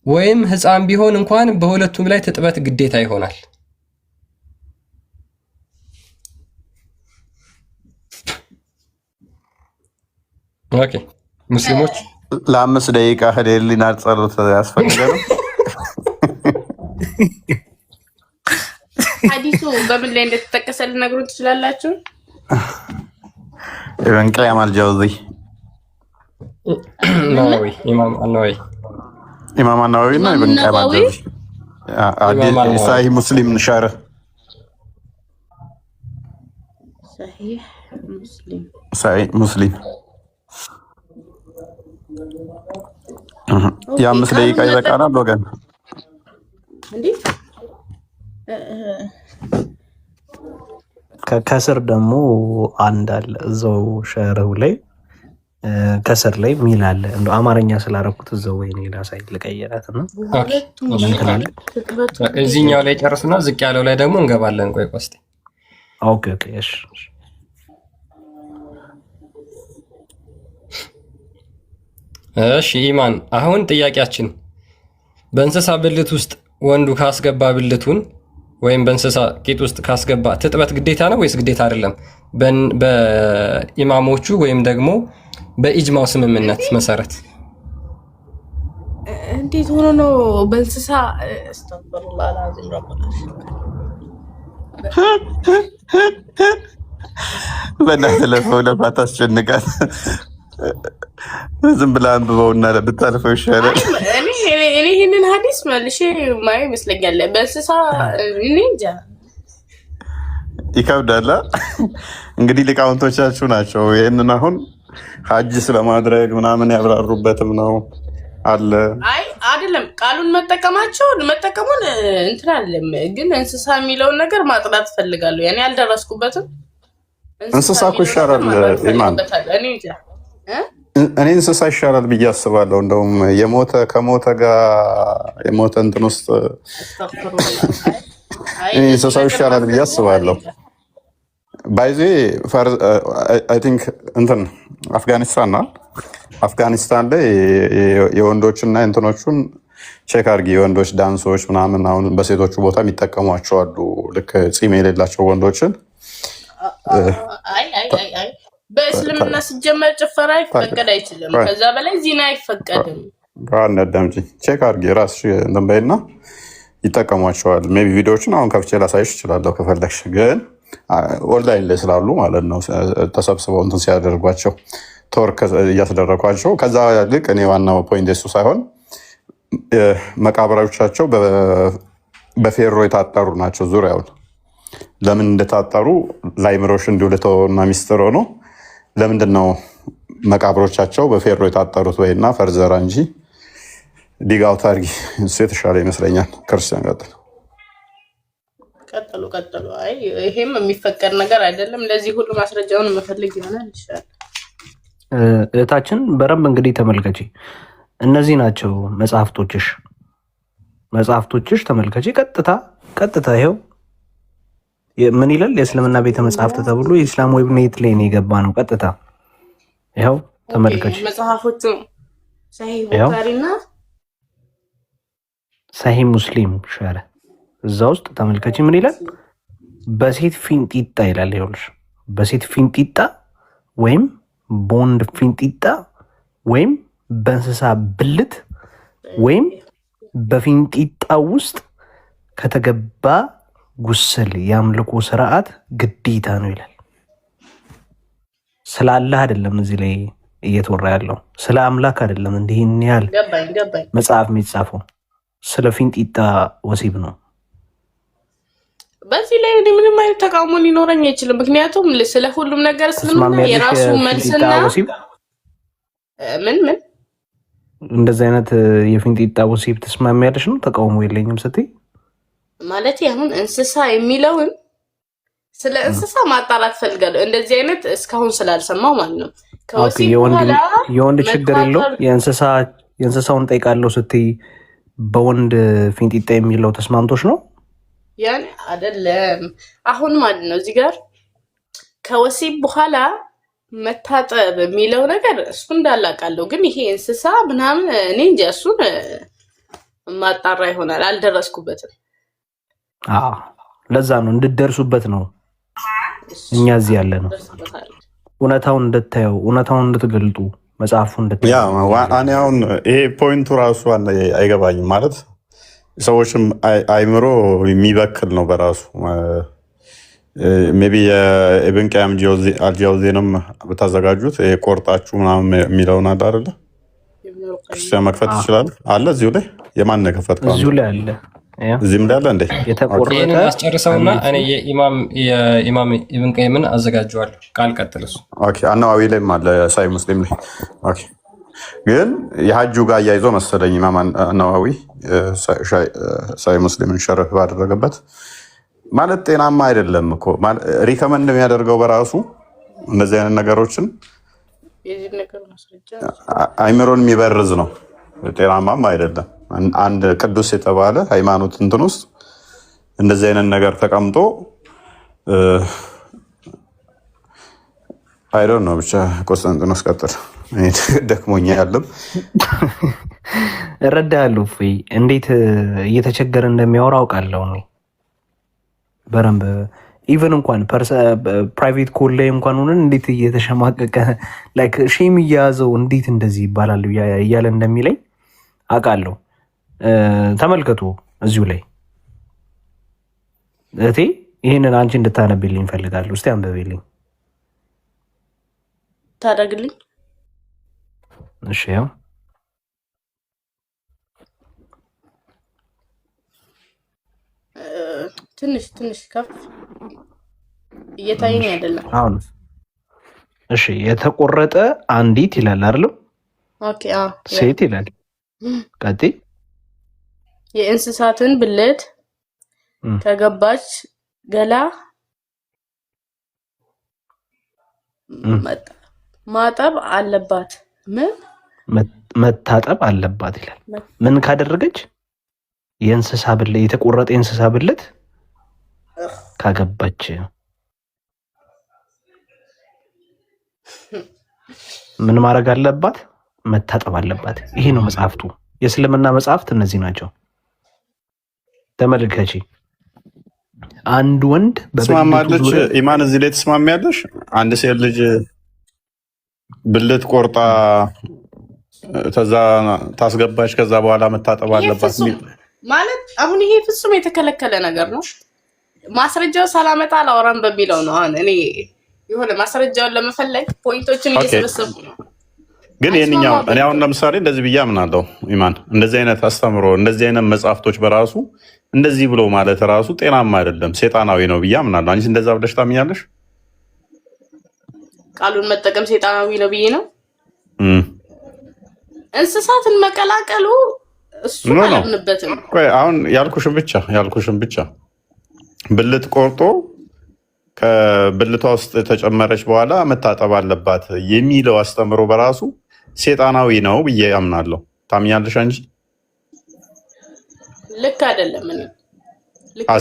ወይም ሕፃን ቢሆን እንኳን በሁለቱም ላይ ተጥበት ግዴታ ይሆናል። ኦኬ ሙስሊሞች ለ5 ደቂቃ ህሊና ጸሎት ያስፈልጋል። ሐዲሱ በምን ላይ እንደተጠቀሰ ልነግሩን ትችላላችሁ? ኢብን ቀይም አልጀውዚ ናዊ ኢማም አልናዊ እና ኢብን ቀይም አልጀውዚ ሳሂህ ሙስሊም ሸርህ ሳሂህ ሙስሊም የ5 ደቂቃ ይበቃናል ወገን። ከስር ደግሞ አንድ አለ እዛው ሸርሁ ላይ ከስር ላይ ሚል አለ። እንደው አማርኛ ስላደረኩት እዛው ወይ ነው ላሳይ ልቀይራት እና እዚህኛው ላይ ጨርስና ዝቅ ያለው ላይ ደግሞ እንገባለን። ቆይ ቆስቲ ኦኬ እሺ እሺ ኢማን፣ አሁን ጥያቄያችን በእንስሳ ብልት ውስጥ ወንዱ ካስገባ ብልቱን ወይም በእንስሳ ቂጥ ውስጥ ካስገባ ትጥበት ግዴታ ነው ወይስ ግዴታ አይደለም? በኢማሞቹ ወይም ደግሞ በኢጅማው ስምምነት መሰረት እንዴት ሆኖ ነው በእንስሳ አስተግፍሩላህ አልዓዚም ረበና በእናትህ ለፋት አስጨንቃት። ዝም ብላ አንብበውና ብታልፈው ይሻላል። እኔ ይህንን ሀዲስ መልሼ ማየው ይመስለኛል። በእንስሳ እኔ እንጃ ይከብዳላ። እንግዲህ ሊቃውንቶቻችሁ ናቸው ይህንን አሁን ሀጅ ስለማድረግ ምናምን ያብራሩበትም ነው አለ። አይ አይደለም ቃሉን መጠቀሙን እንትን አለም፣ ግን እንስሳ የሚለውን ነገር ማጥራት ፈልጋለሁ። ያኔ አልደረስኩበትም። እንስሳ እኮ ይሻላል ኢማን። እኔ እንስሳ ይሻላል ብዬ አስባለሁ። እንደውም ከሞተ ጋር የሞተ እንትን ውስጥ እንስሳው ይሻላል ብዬ አስባለሁ። ባይዜ አይ ቲንክ እንትን አፍጋኒስታን ላይ የወንዶችና እንትኖቹን ቼክ አድርጊ። የወንዶች ዳንሶች ምናምን አሁን በሴቶቹ ቦታ የሚጠቀሟቸው አሉ። ልክ ፂም የሌላቸው ወንዶችን በእስልምና ሲጀመር ጭፈራ ይፈቀድ አይችልም። ከዛ በላይ ዚና አይፈቀድም። ነዳምጪ ቼክ አድርጊ ራስሽ እንትን በይና ይጠቀሟቸዋል። ሜይ ቢ ቪዲዮዎችን አሁን ከፍቼ ላሳይሽ እችላለሁ ከፈለግሽ፣ ግን ኦንላይን ላይ ስላሉ ማለት ነው ተሰብስበው እንትን ሲያደርጓቸው ቶርክ እያስደረጓቸው። ከዛ ይልቅ እኔ ዋናው ፖይንት እሱ ሳይሆን መቃብሮቻቸው በፌሮ የታጠሩ ናቸው ዙሪያውን። ለምን እንደታጠሩ ላይምሮሽ እንዲሁ ልተውና ሚስጥር ሆኖ ለምንድን ነው መቃብሮቻቸው በፌሮ የታጠሩት? ወይና ፈርዘራ እንጂ ዲጋው ታርጊ እሱ የተሻለ ይመስለኛል። ክርስቲያን ቀጥሉ። አይ ይሄም የሚፈቀድ ነገር አይደለም። ለዚህ ሁሉ ማስረጃውን መፈልግ ይሆናል ይሻላል። እህታችን በረም እንግዲህ ተመልከቺ፣ እነዚህ ናቸው መጽሐፍቶችሽ ተመልከቺ። ቀጥታ ይኸው ምን ይላል? የእስልምና ቤተ መጽሐፍት ተብሎ የኢስላም ዌብኔት ላይ ነው የገባ ነው። ቀጥታ ይኸው ተመልከቺ። መጽሐፎቹ ሰሂህ ቡኻሪና ሰሂህ ሙስሊም ሸረ እዛ ውስጥ ተመልከቺ። ምን ይላል? በሴት ፊንጢጣ ይላል። ይኸውልሽ በሴት ፊንጢጣ ወይም በወንድ ፊንጢጣ ወይም በእንስሳ ብልት ወይም በፊንጢጣ ውስጥ ከተገባ ጉስል የአምልኮ ስርዓት ግዴታ ነው ይላል። ስለ አላህ አይደለም እዚህ ላይ እየተወራ ያለው፣ ስለ አምላክ አይደለም። እንዲህን ያህል መጽሐፍ የሚጻፈው ስለ ፊንጢጣ ወሲብ ነው። በዚህ ላይ ምንም አይነት ተቃውሞ ሊኖረኝ አይችልም። ምክንያቱም ስለ ሁሉም ነገር ስለምን የራሱ መልስና ምን እንደዚህ አይነት የፊንጢጣ ወሲብ ተስማሚያለሽ ነው? ተቃውሞ የለኝም ስትይ ማለት አሁን እንስሳ የሚለውን ስለ እንስሳ ማጣራት ፈልጋለሁ። እንደዚህ አይነት እስካሁን ስላልሰማው ማለት ነው። የወንድ ችግር የለው የእንስሳውን ጠይቃለሁ ስትይ በወንድ ፊንጢጣ የሚለው ተስማምቶች ነው? ያን አይደለም አሁን ማለት ነው። እዚህ ጋር ከወሲብ በኋላ መታጠብ የሚለው ነገር እሱ እንዳላቃለሁ፣ ግን ይሄ እንስሳ ምናምን እኔ እንጃ፣ እሱን ማጣራ ይሆናል። አልደረስኩበትም። ለዛ ነው እንድትደርሱበት ነው እኛ እዚህ ያለ ነው። እውነታውን እንድታየው፣ እውነታውን እንድትገልጡ፣ መጽሐፉ እንድታየው። እኔ አሁን ይሄ ፖይንቱ ራሱ አይገባኝም ማለት ሰዎችም አይምሮ የሚበክል ነው በራሱ። ሜይ ቢ የኢብን ቀይም አልጃውዜንም ብታዘጋጁት ቆርጣችሁ ምናምን የሚለውን አለ አይደለ? ክርስቲያን መክፈት ይችላል አለ እዚሁ ላይ። የማን ነው የከፈትከው? እዚሁ ላይ አለ። እዚህም ላይ አለ እንዴ? ይሄን አስጨርሰውና እኔ የኢማም ኢብን ቀይምን አዘጋጀዋለሁ። ቃል ቀጥል። እሱ ኦኬ። አናዋዊ ላይም አለ ሳይ ሙስሊም ላይ። ኦኬ። ግን የሀጁ ጋር እያይዞ መሰለኝ ኢማም አናዋዊ ሳይ ሙስሊምን ሸረፍ ባደረገበት ማለት ጤናማ አይደለም እኮ ሪከመንድ የሚያደርገው በራሱ እነዚህ አይነት ነገሮችን የዚህ ነገር ማስረጃ አይምሮን የሚበርዝ ነው፣ ጤናማም አይደለም። አንድ ቅዱስ የተባለ ሃይማኖት እንትን ውስጥ እንደዚህ አይነት ነገር ተቀምጦ አይዶን ነው። ብቻ ቆስጠንጢኖስ ቀጥል፣ ደክሞኛ ያለም እረዳለሁ። እፎይ እንዴት እየተቸገረ እንደሚያወራ አውቃለሁ እኔ በረንብ። ኢቨን እንኳን ፕራይቬት ኮል ላይ እንኳን ሆነን እንዴት እየተሸማቀቀ ላይክ ሼም እየያዘው እንዴት እንደዚህ ይባላል እያለ እንደሚለኝ አውቃለሁ። ተመልከቱ እዚሁ ላይ እህቴ፣ ይህንን አንቺ እንድታነብልኝ እፈልጋለሁ። እስቲ አንብቤልኝ ታደርግልኝ። እሺ ያው ትንሽ ከፍ እየታየኝ አይደለም አሁን። እሺ የተቆረጠ አንዲት ይላል አይደል? ኦኬ ሴት ይላል። ቀጥይ። የእንስሳትን ብልት ከገባች ገላ ማጠብ አለባት። መታጠብ አለባት ይላል። ምን ካደረገች? የእንስሳ ብልት፣ የተቆረጠ የእንስሳ ብልት ካገባች ምን ማድረግ አለባት? መታጠብ አለባት። ይሄ ነው መጽሐፍቱ። የእስልምና መጽሐፍት እነዚህ ናቸው። ተመልከቺ። አንድ ወንድ ተስማማለች። ኢማን እዚህ ላይ ተስማሚያለሽ? አንድ ሴት ልጅ ብልት ቆርጣ ከዛ ታስገባች፣ ከዛ በኋላ መታጠብ አለባት ማለት አሁን ይሄ ፍጹም የተከለከለ ነገር ነው። ማስረጃው ሳላመጣ አላወራም በሚለው ነው። አሁን እኔ የሆነ ማስረጃውን ለመፈለግ ፖይንቶችን እየሰበሰብኩ ነው። ግን ይሄንኛው እኔ አሁን ለምሳሌ እንደዚህ ብዬ አምናለሁ። ኢማን እንደዚህ አይነት አስተምሮ፣ እንደዚህ አይነት መጽሐፍቶች በራሱ እንደዚህ ብሎ ማለት ራሱ ጤናማ አይደለም፣ ሴጣናዊ ነው ብዬ አምናለሁ። አንቺ እንደዛ ብለሽ ታምኛለሽ? ቃሉን መጠቀም ሴጣናዊ ነው ብዬ ነው። እንስሳትን መቀላቀሉ እሱ አላምንበትም። አሁን ያልኩሽን ብቻ ብልት ቆርጦ ከብልቷ ውስጥ ተጨመረች በኋላ መታጠብ አለባት የሚለው አስተምሮ በራሱ ሴጣናዊ ነው ብዬ አምናለሁ። ታምኛለሽ አንቺ? ልክ አይደለም።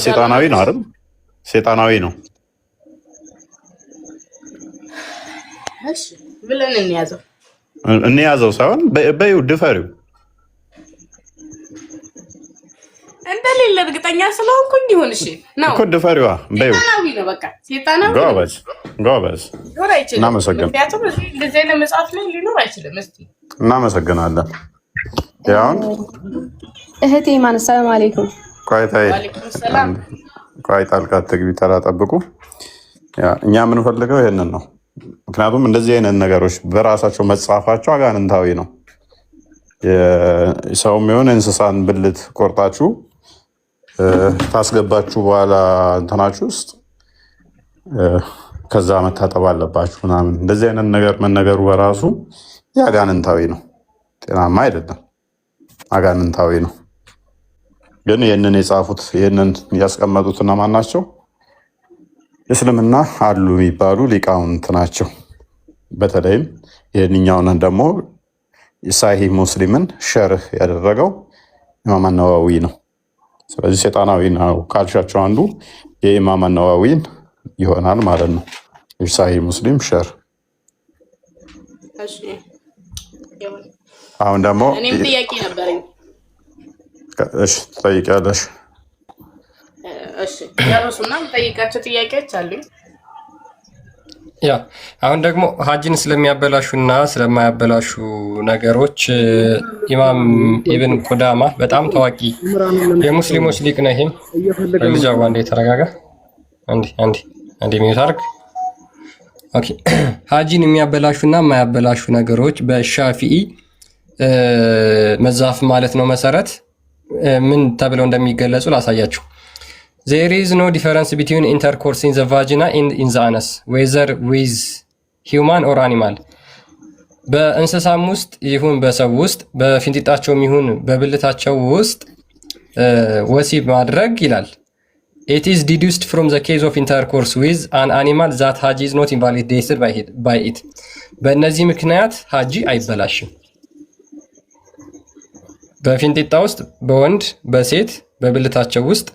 ሴጣናዊ ነው አይደል? ሴጣናዊ ነው። እሺ ብለን እንያዘው ሳይሆን በይው ድፈሪው እንደሌለ እርግጠኛ ስለሆንኩኝ ይሁን። እሺ ነው እኮ ድፈሪዋ በይው። ሴጣናዊ ነው በቃ ሴጣናዊ። ጎበዝ እናመሰግናለን። ምክንያቱም እንደዚህ አይነት መጽሐፍ ላይ ሊኖር አይችልም። እስኪ እናመሰግናለን። ያውን እህቴ ማን ሰላም አለይኩም። ቆይ ጣልቃ ትግቢ፣ ተራ ጠብቁ። እኛ የምንፈልገው ይሄንን ነው። ምክንያቱም እንደዚህ አይነት ነገሮች በራሳቸው መጽሐፋቸው አጋንንታዊ ነው። ሰውም የሆነ እንስሳን ብልት ቆርጣችሁ ታስገባችሁ በኋላ እንትናችሁ ውስጥ ከዛ መታጠብ አለባችሁ ምናምን፣ እንደዚህ አይነት ነገር መነገሩ በራሱ አጋንንታዊ ነው። ጤናማ አይደለም፣ አጋንንታዊ ነው። ግን ይህንን የጻፉት ይህንን ያስቀመጡት እነማን ናቸው? እስልምና አሉ የሚባሉ ሊቃውንት ናቸው። በተለይም ይህንኛውን ደግሞ ሳሂህ ሙስሊምን ሸርህ ያደረገው ኢማም ነዋዊ ነው። ስለዚህ ሴጣናዊ ነው ካልሻቸው አንዱ የኢማም ነዋዊን ይሆናል ማለት ነው። ሳሂህ ሙስሊም ሸር። አሁን ደግሞ እኔም ጥያቄ ነበረኝ። እሺ ትጠይቂያለሽ? እሺ ያረሱና የምጠይቃቸው ጥያቄዎች አሉኝ። ያ አሁን ደግሞ ሀጅን ስለሚያበላሹና ስለማያበላሹ ነገሮች ኢማም ኢብን ቁዳማ በጣም ታዋቂ የሙስሊሞች ሊቅ ነው። ይሄም ልጃዋ እንደ ተረጋጋ አንዴ ሚዩት አድርግ። ኦኬ ሀጅን የሚያበላሹና የማያበላሹ ነገሮች በሻፊኢ መዛፍ ማለት ነው መሰረት ምን ተብለው እንደሚገለጹ ላሳያችሁ። There is no difference between intercourse in the vagina and in the anus, whether with human or animal. በእንስሳም ውስጥ ይሁን በሰው ውስጥ በፊንጢጣቸውም ይሁን በብልታቸው ውስጥ ወሲብ ማድረግ ይላል። It is deduced from the case of intercourse with an animal that Hajj is not invalidated by it. በእነዚህ ምክንያት ሀጂ አይበላሽም። በፊንጢጣ ውስጥ በወንድ በሴት በብልታቸው ውስጥ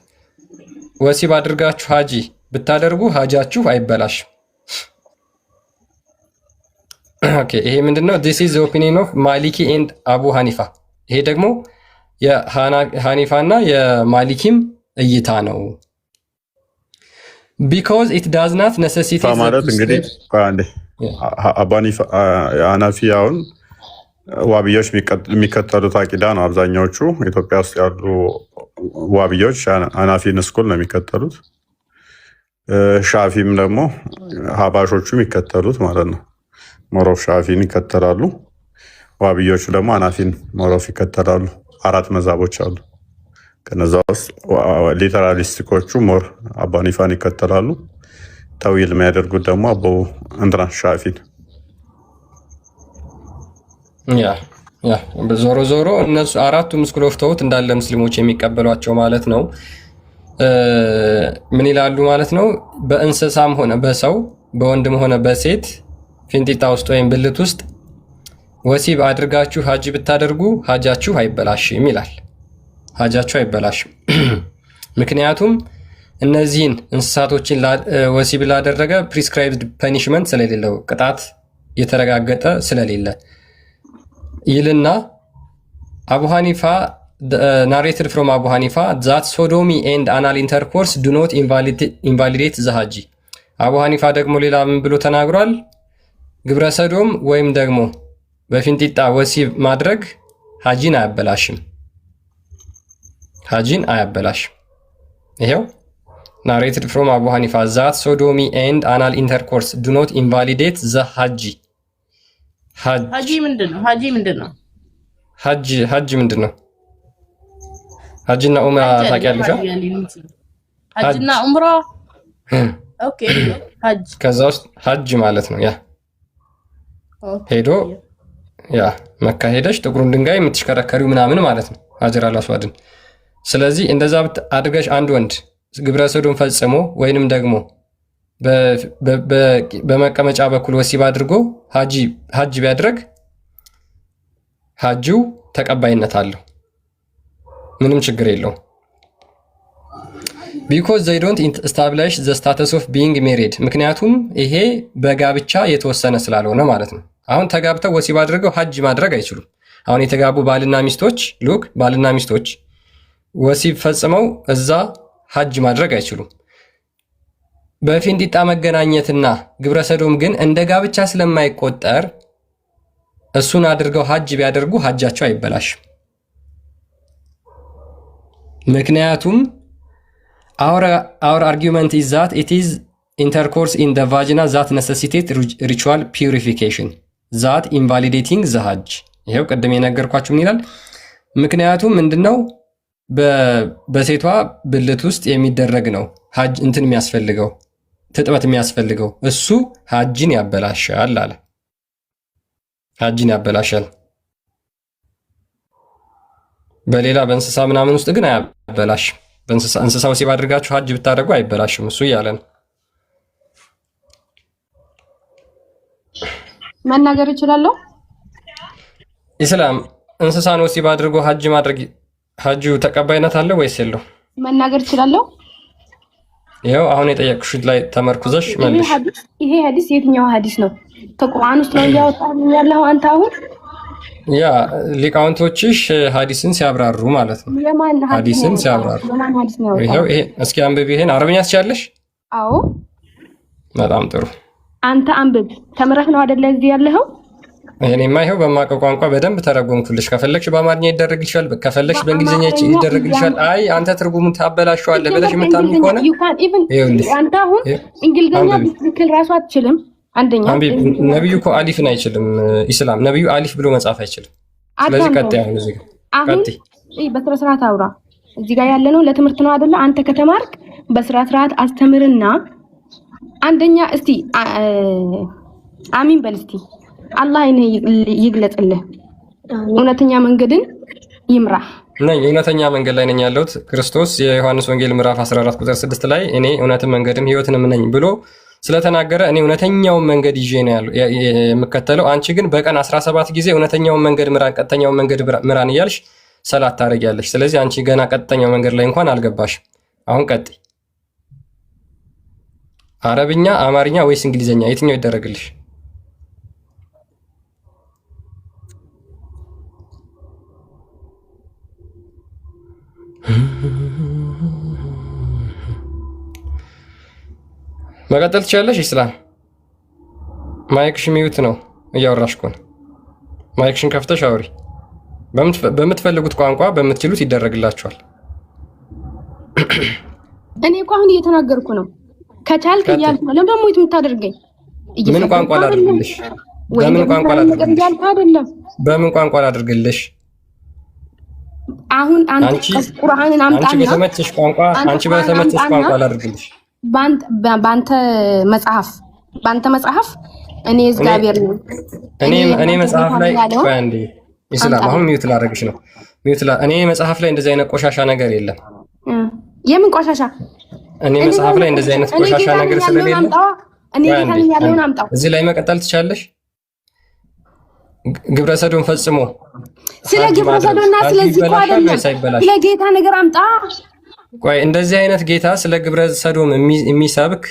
ወሲብ አድርጋችሁ ሀጂ ብታደርጉ ሀጃችሁ አይበላሽም። ኦኬ፣ ይሄ ምንድነው? this is the opinion of ማሊኪ and አቡ ሐኒፋ። ይሄ ደግሞ የሐኒፋ እና የማሊኪም እይታ ነው። because it does not necessitate ማለት እንግዲህ ሐናፊያውን ዋብዮች የሚከተሉት አቂዳ ነው። አብዛኛዎቹ ኢትዮጵያ ውስጥ ያሉ ዋብዮች ሐናፊን ስኩል ነው የሚከተሉት። ሻፊም ደግሞ ሀባሾቹ የሚከተሉት ማለት ነው። ሞሮፍ ሻፊን ይከተላሉ። ዋብዮቹ ደግሞ ሐናፊን ሞሮፍ ይከተላሉ። 4 መዛቦች አሉ። ከነዛ ውስጥ ሊተራሊስቲኮቹ ሞር አቡ ሐኒፋን ይከተላሉ። ተዊል የሚያደርጉት ደግሞ አቡ እንትና ሻፊን። ዞሮ ዞሮ እነሱ 4ቱም ስኩል ኦፍ ቶት እንዳለ ሙስሊሞች የሚቀበሏቸው ማለት ነው። ምን ይላሉ ማለት ነው? በእንስሳም ሆነ በሰው በወንድም ሆነ በሴት ፊንጢጣ ውስጥ ወይም ብልት ውስጥ ወሲብ አድርጋችሁ ሀጂ ብታደርጉ ሀጃችሁ አይበላሽም ይላል። ሀጃችሁ አይበላሽም። ምክንያቱም እነዚህን እንስሳቶችን ወሲብ ላደረገ ፕሪስክራይብድ ፐኒሽመንት ስለሌለው ቅጣት የተረጋገጠ ስለሌለ ይልና አቡ ሐኒፋ ናሬትድ ፍሮም አቡ ሐኒፋ ዛት ሶዶሚ ኤንድ አናል ኢንተርኮርስ ዱ ኖት ኢንቫሊዴት ዘ ሀጂ። አቡ ሐኒፋ ደግሞ ሌላ ምን ብሎ ተናግሯል? ግብረ ሰዶም ወይም ደግሞ በፊንጢጣ ወሲብ ማድረግ ሀጂን አያበላሽም። ሀጂን አያበላሽም። ይሄው ናሬትድ ፍሮም አቡ ሐኒፋ ዛት ሶዶሚ ኤንድ አናል ኢንተርኮርስ ዱ ኖት ኢንቫሊዴት ዘ ሀጂ። ሀጂ ምንድን ነው? ሀጂ ምንድን ነው? ሀጂና ኡምራ ታውቂያለሽ? ሀጂና ኡምራ ኦኬ። ሀጅ ከዛ ውስጥ ሀጅ ማለት ነው ያ ሄዶ ያ መካ ሄደሽ ጥቁሩን ድንጋይ የምትሽከረከሪው ምናምን ማለት ነው ሀጀር አልአስዋድን። ስለዚህ እንደዛ አድርገሽ አንድ ወንድ ግብረ ሰዶም ፈጽሞ ወይንም ደግሞ በመቀመጫ በኩል ወሲብ አድርጎ ሀጂ ቢያድረግ ሀጂው ተቀባይነት አለው፣ ምንም ችግር የለውም። because they don't establish the status of being married ምክንያቱም ይሄ በጋብቻ የተወሰነ ስላልሆነ ማለት ነው። አሁን ተጋብተው ወሲብ አድርገው ሀጅ ማድረግ አይችሉም። አሁን የተጋቡ ባልና ሚስቶች ወሲብ ፈጽመው እዛ ሀጅ ማድረግ አይችሉም። በፊንጢጣ መገናኘትና ግብረ ሰዶም ግን እንደ ጋብቻ ስለማይቆጠር እሱን አድርገው ሀጅ ቢያደርጉ ሀጃቸው አይበላሽም። ምክንያቱም our argument is that it is intercourse in the vagina that necessitate ritual purification that invalidating the hajj። ይሄው ቀደም የነገርኳችሁ ምን ይላል? ምክንያቱም ምንድነው በሴቷ ብልት ውስጥ የሚደረግ ነው ሀጅ እንትን የሚያስፈልገው ትጥበት የሚያስፈልገው እሱ ሀጅን ያበላሻል አለ። ሀጅን ያበላሻል። በሌላ በእንስሳ ምናምን ውስጥ ግን አያበላሽም። በእንስሳ ወሲብ አድርጋችሁ ሀጅ ብታደርጉ አይበላሽም እሱ እያለ ነው። መናገር እችላለሁ? ኢስላም እንስሳን ወሲብ አድርጎ ሀጅ ማድረግ ሀጁ ተቀባይነት አለው ወይስ የለው? መናገር እችላለሁ? ይኸው አሁን የጠየቅሽ ላይ ተመርኩዘሽ መልሽ። ይሄ ሐዲስ የትኛው ሐዲስ ነው? ከቁርአን ውስጥ ነው ያወጣው ያለው አንተ አሁን? ያ ሊቃውንቶችሽ ሐዲስን ሲያብራሩ ማለት ነው። ሐዲስን ሲያብራሩ ይሄው ይሄ እስኪ አንብቢ። ይሄን አረብኛ ትችያለሽ? አዎ። በጣም ጥሩ። አንተ አንብብ። ተምረህ ነው አይደለ እዚህ ያለኸው? እኔማ ይሄው በማውቀው ቋንቋ በደንብ ተረጎምኩልሽ። ከፈለግሽ በአማርኛ ይደረግልሻል፣ ከፈለግሽ በእንግሊዝኛ ይደረግልሻል። አይ አንተ ትርጉሙን ታበላሽዋለህ ብለሽ የምታምኚ ከሆነ አንተ አሁን እንግሊዝኛ ብትክል ራሱ አትችልም። አንደኛ ነብዩ እኮ አሊፍን አይችልም። ኢስላም ነብዩ አሊፍ ብሎ መጻፍ አይችልም። ስለዚህ ቀጥ ያው እዚህ ጋር ቀጥ በስነ ስርዓት አውራ። እዚህ ጋር ያለ ነው ለትምህርት ነው አይደለ? አንተ ከተማርክ በስነ ስርዓት አስተምርና አንደኛ እስቲ አሚን በል እስቲ አላህ ይግለጽልህ፣ እውነተኛ መንገድን ይምራ። ነኝ እውነተኛ መንገድ ላይ ነኝ ያለሁት። ክርስቶስ የዮሐንስ ወንጌል ምዕራፍ 14 ቁጥር 6 ላይ እኔ እውነትን መንገድም ሕይወትንም ነኝ ብሎ ስለተናገረ እኔ እውነተኛውን መንገድ ይዤ ነው ያለው የምከተለው። አንቺ ግን በቀን 17 ጊዜ እውነተኛውን መንገድ ምራን፣ ቀጥተኛውን መንገድ ምራን እያልሽ ሰላት ታደርጊያለሽ። ስለዚህ አንቺ ገና ቀጥተኛው መንገድ ላይ እንኳን አልገባሽም። አሁን ቀጥይ። አረብኛ፣ አማርኛ ወይስ እንግሊዘኛ የትኛው ይደረግልሽ? መቀጠል ትችላለሽ። ኢስላም ማይክሽ ሚዩት ነው፣ እያወራሽ ከሆነ ማይክሽን ከፍተሽ አውሪ። በምትፈልጉት ቋንቋ በምትችሉት ይደረግላችኋል። እኔ እኮ አሁን እየተናገርኩ ነው። ከቻልክ እያልኩ ነው። ለምን ደግሞ የምታደርገኝ? ምን ቋንቋ ላድርግልሽ? በምን ቋንቋ ላድርግልሽ? በምን ቋንቋ ላድርግልሽ? አሁን አንተ ቁርአንን አምጣና አንቺ በተመቸሽ ቋንቋ ላድርግልሽ። ባንተ መጽሐፍ እኔ እግዚአብሔር ነው። እኔ መጽሐፍ ላይ አንዴ ኢስላም አሁን ሚውት ላደርግሽ ነው። እኔ መጽሐፍ ላይ እንደዚህ አይነት ቆሻሻ ነገር የለም። የምን ቆሻሻ? እኔ መጽሐፍ ላይ እንደዚህ አይነት ቆሻሻ ነገር ስለሌለ እኔ ጌታን ያለውን አምጣው። እዚህ ላይ መቀጠል ትችላለሽ። ግብረ ሰዶም ፈጽሞ ስለ ግብረ ሰዶምና ስለዚህ እኮ አይደለም፣ ስለ ጌታ ነገር አምጣ። ቆይ እንደዚህ አይነት ጌታ ስለ ግብረ ሰዶም የሚሰብክ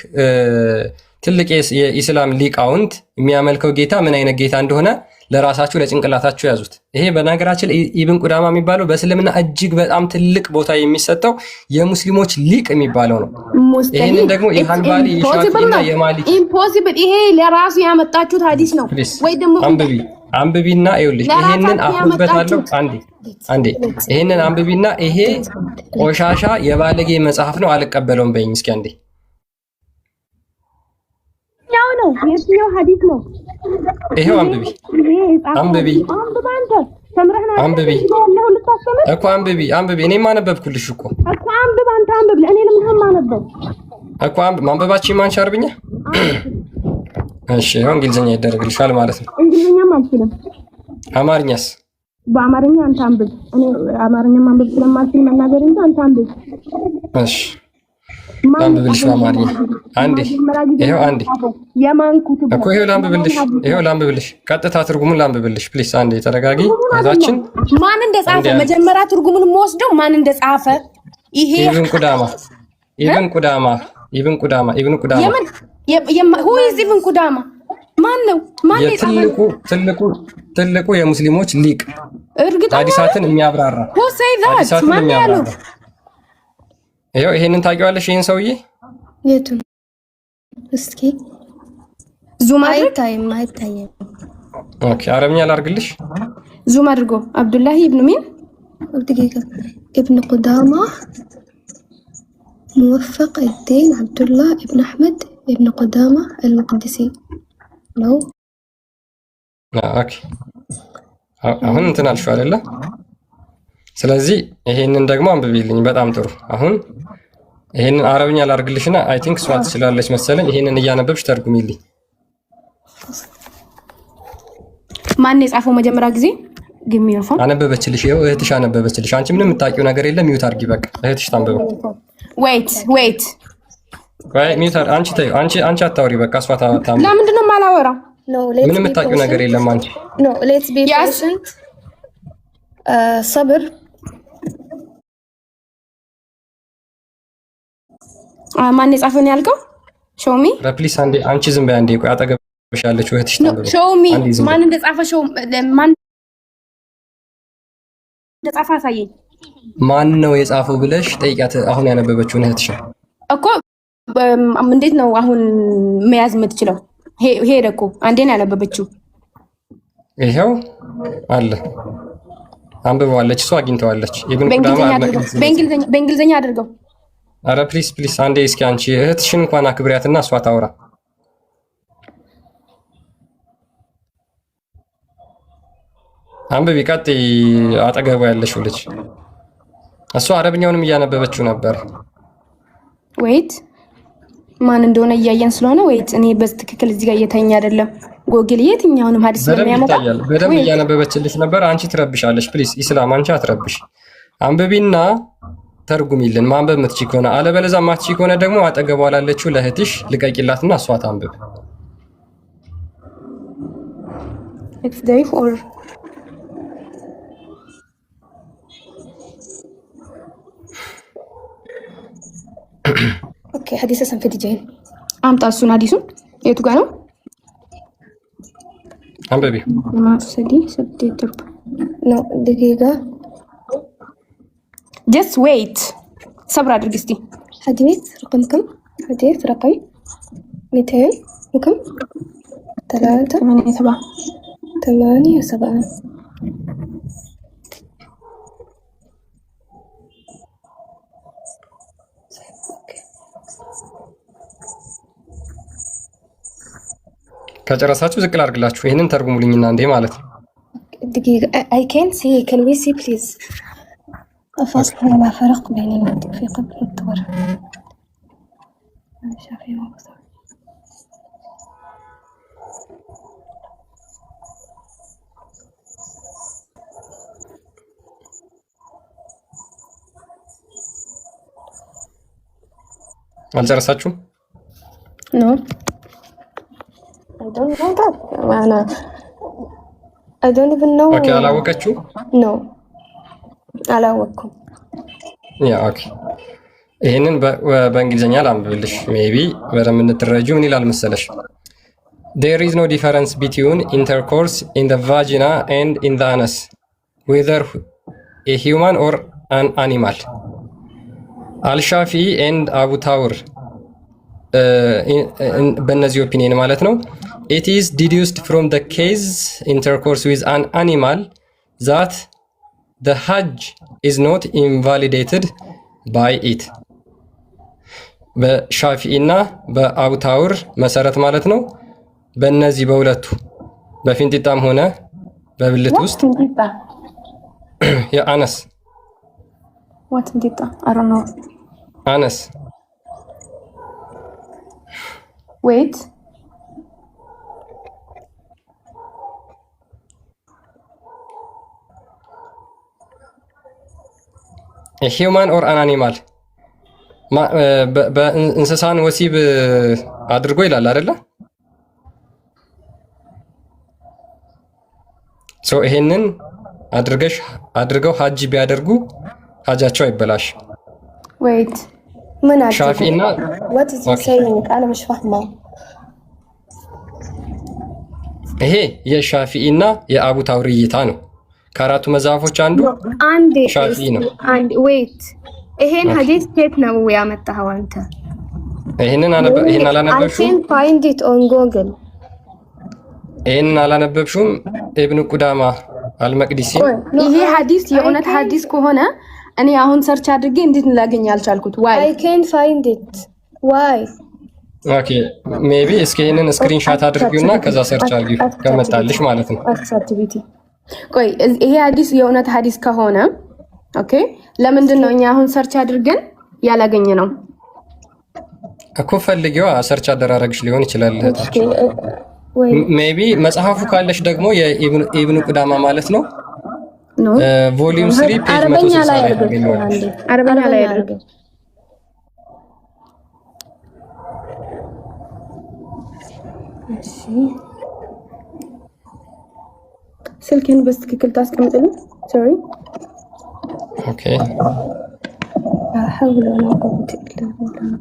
ትልቅ የኢስላም ሊቃውንት የሚያመልከው ጌታ ምን አይነት ጌታ እንደሆነ ለራሳችሁ ለጭንቅላታችሁ ያዙት። ይሄ በነገራችን ኢብን ቁዳማ የሚባለው በእስልምና እጅግ በጣም ትልቅ ቦታ የሚሰጠው የሙስሊሞች ሊቅ የሚባለው ነው። ይሄንን ደግሞ የሐንባሊ የሻፊዒና የማሊኪ ኢምፖሲብል፣ ይሄ ለራሱ ያመጣችሁት ሐዲስ ነው ወይ ደግሞ አንብቢና ይኸውልሽ፣ ይሄንን አፍሩበታለሁ። አንዴ ይሄንን አንብቢና ይሄ ቆሻሻ የባለጌ መጽሐፍ ነው አልቀበለውም በይኝ እስኪ አንዴ። ያው ነው የትኛው ሐዲስ ነው? ይሄው አንብቢ እኮ አንብቢ። እኔም አነበብኩልሽ እኮ አንብብ፣ አንተ አንብብ። እኔ ለምን ማነበብ እኮ ማንበባችን ማንቻ አርብኛ። እሺ ይሄው እንግሊዘኛ ይደረግልሻል ማለት ነው። እንግሊዘኛም አልችልም። አማርኛስ? በአማርኛ አንተ አንብብ። እኔ አማርኛ ማንበብ ስለማልችል መናገር እንጂ አንተ አንብብ። እሺ ላንብብልሽ በአማርኛ አንዴ። ይሄው አንዴ እኮ ይሄው ላንብብልሽ፣ ቀጥታ ትርጉሙን ላንብብልሽ። ፕሊስ አንዴ ተረጋጊ እህታችን። ማን እንደጻፈ መጀመሪያ ትርጉሙን የምወስደው ማን እንደጻፈ። ይሄ ኢብን ቁዳማ who is ኢብን ቁዳማ? ማን ነው? ማን ነው? ትልቁ የሙስሊሞች ሊቅ ሐዲሳትን የሚያብራራ who say that? ማን ያለው? ይሄው ይሄንን ታውቂዋለሽ? ይሄን ሰውዬ የቱን? እስኪ ዙም አይታይም። ኦኬ አረብኛ ላርግልሽ። ዙም አድርጎ አብዱላሂ ኢብኑ ሚን ኢብኑ ቁዳማ موفق الدين عبد الله ابن أحمد ابن قدامة المقدسي ነው። ኦኬ አሁን እንትን አልሽው አይደለ? ስለዚህ ይሄንን ደግሞ አንብቢልኝ። በጣም ጥሩ። አሁን ይሄንን አረብኛ ላርግልሽና አይ ቲንክ እሷ ትችላለች መሰለኝ። ይሄንን እያነበብሽ ተርጉሚልኝ። ማን የጻፈው መጀመሪያ ጊዜ? ግሚዮፋ አነበበችልሽ። ይኸው እህትሽ አነበበችልሽ። አንቺ ምንም የምታውቂው ነገር የለም። ሚውት አድርጊ በቃ። እህትሽ ታንብበው። ዌይት ወይ ሚውት አንቺ ተይው። አንቺ አታውሪ በቃ። እሷ ታንብበው። ለምንድን ነው የማላወራው? ምንም የምታውቂው ነገር የለም አንቺ። ኖ ሌትስ ቢ ፔሽንት ሰብር። ማን የጻፈው ነው ያልከው? ሾሚ ፕሊስ አንዴ። አንቺ ዝም በይ አንዴ። ቆይ አጠገብሽ ያለችው እህትሽ ታንብበው። ሾሚ ማን እንደጻፈ ማን እንደጻፈ አሳየኝ። ማን ነው የጻፈው ብለሽ ጠይቂያት። አሁን ያነበበችውን እህትሽ እኮ እንዴት ነው አሁን መያዝ የምትችለው? ሄደ እኮ አንዴ ነው ያነበበችው። ይሄው አለ አንብበዋለች፣ እሷ አግኝተዋለች። ኢብን ቁዳማ በእንግሊዝኛ አድርገው። አረ ፕሊስ አንዴ እስኪ አንቺ እህትሽን እንኳን አክብሪያትና እሷ ታውራ። አንብቢ ቀጥይ። አጠገቡ ያለሽው ልጅ እሷ አረብኛውንም እያነበበችው ነበር። ዌይት ማን እንደሆነ እያየን ስለሆነ ዌይት። እኔ በትክክል እዚህ ጋር እየተኛ አይደለም። ጎግል የትኛውንም ሐዲስ ስለሚያመጣ በደንብ እያነበበችልሽ ነበር። አንቺ ትረብሻለሽ። ፕሊስ ኢስላም አንቺ አትረብሽ። አንብቢና ተርጉሚልን ማንበብ የምትችይ ከሆነ። አለበለዚያ ማትችይ ከሆነ ደግሞ አጠገቧ ላለችው ለእህትሽ ልቀቂላትና እሷ ታንብብ። It's ضعيف or اوكي حديث حسن في ديجين አምጣ እሱን ሐዲሱን የቱ ጋር ነው? አንብቢ። ማፍሰዲ ሰዲ ተርባ نو دقيقة just wait صبر አድርግ እስቲ። حديث رقم كم؟ حديث رقم 200 وكم؟ 8 7 ከጨረሳችሁ ዝቅ ላድርግላችሁ። ይሄንን ተርጉሙልኝና እንዴ ማለት ነው። دقيقة I can't see can we see please أفصل لا فرق بين المنطق في قبل الطور شافي مقصر አልጨረሳችሁም? ነው I don't know that أنا I don't even know ኦኬ አላወቀችሁ? No አላወቅኩም። ያ ኦኬ ይሄንን በእንግሊዝኛ ላንብብልሽ ሜቢ በደንብ እንድትረጂው። ምን ይላል መሰለሽ? There is no difference between intercourse in the vagina and in the anus whether a human or an animal. አልሻፊ and አቡ ታውር በእነዚህ ኦፒኒየን ማለት ነው it is deduced from the case intercourse with an animal that the hajj is not invalidated by it. በሻፊዒ እና በአቡ ታውር መሰረት ማለት ነው በእነዚህ በሁለቱ በፊንጢጣም ሆነ በብልት ውስጥ የአነስ what ፊንጢጣ I don't know አነስ wait a human or an animal በእንስሳን ወሲብ አድርጎ ይላል አይደለ? ሶ ይሄንን አድርገው ሀጅ ቢያደርጉ ሀጃቸው አይበላሽ። wait ምን አድርገው? ሻፊዒና what is he saying أنا مش فاهمة። ይሄ የሻፊዒና የአቡ ታውር እይታ ነው። ከአራቱ መዛፎች አንዱ አንዴ ሻፊዒ ነው። አንዴ wait ይሄን ሐዲስ ከየት ነው ያመጣኸው አንተ? ይሄንን አላነበብሽውም? I can find it on Google። ይሄንን አላነበብሽውም? ኢብኑ ቁዳማ አልመቅዲሲ ይሄ ሐዲስ የእውነት ሐዲስ ከሆነ እኔ አሁን ሰርች አድርጌ እንዴት ላገኝ አልቻልኩት? why I can find it why ኦኬ ሜቢ እስኪ ይሄንን ስክሪንሻት አድርጊውና ከዛ ሰርች አድርጊው ከመጣልሽ ማለት ነው። አክቲቪቲ ቆይ ይሄ ሐዲስ የእውነት ሐዲስ ከሆነ ኦኬ ለምንድን ነው እኛ አሁን ሰርች አድርገን ያላገኘ ነው? እኮ ፈልጊዋ ሰርች አደራረግሽ ሊሆን ይችላል እህታችን። ሜቢ መጽሐፉ ካለሽ ደግሞ የኢብኑ ቁዳማ ማለት ነው ቮሊዩም 3 ፔጅ 160 ላይ ነው። አረበኛ ላይ አድርገው እሺ ስልኬን በትክክል ታስቀምጥልኝ። ሶሪ ኦኬ لا حول ولا قوة إلا بالله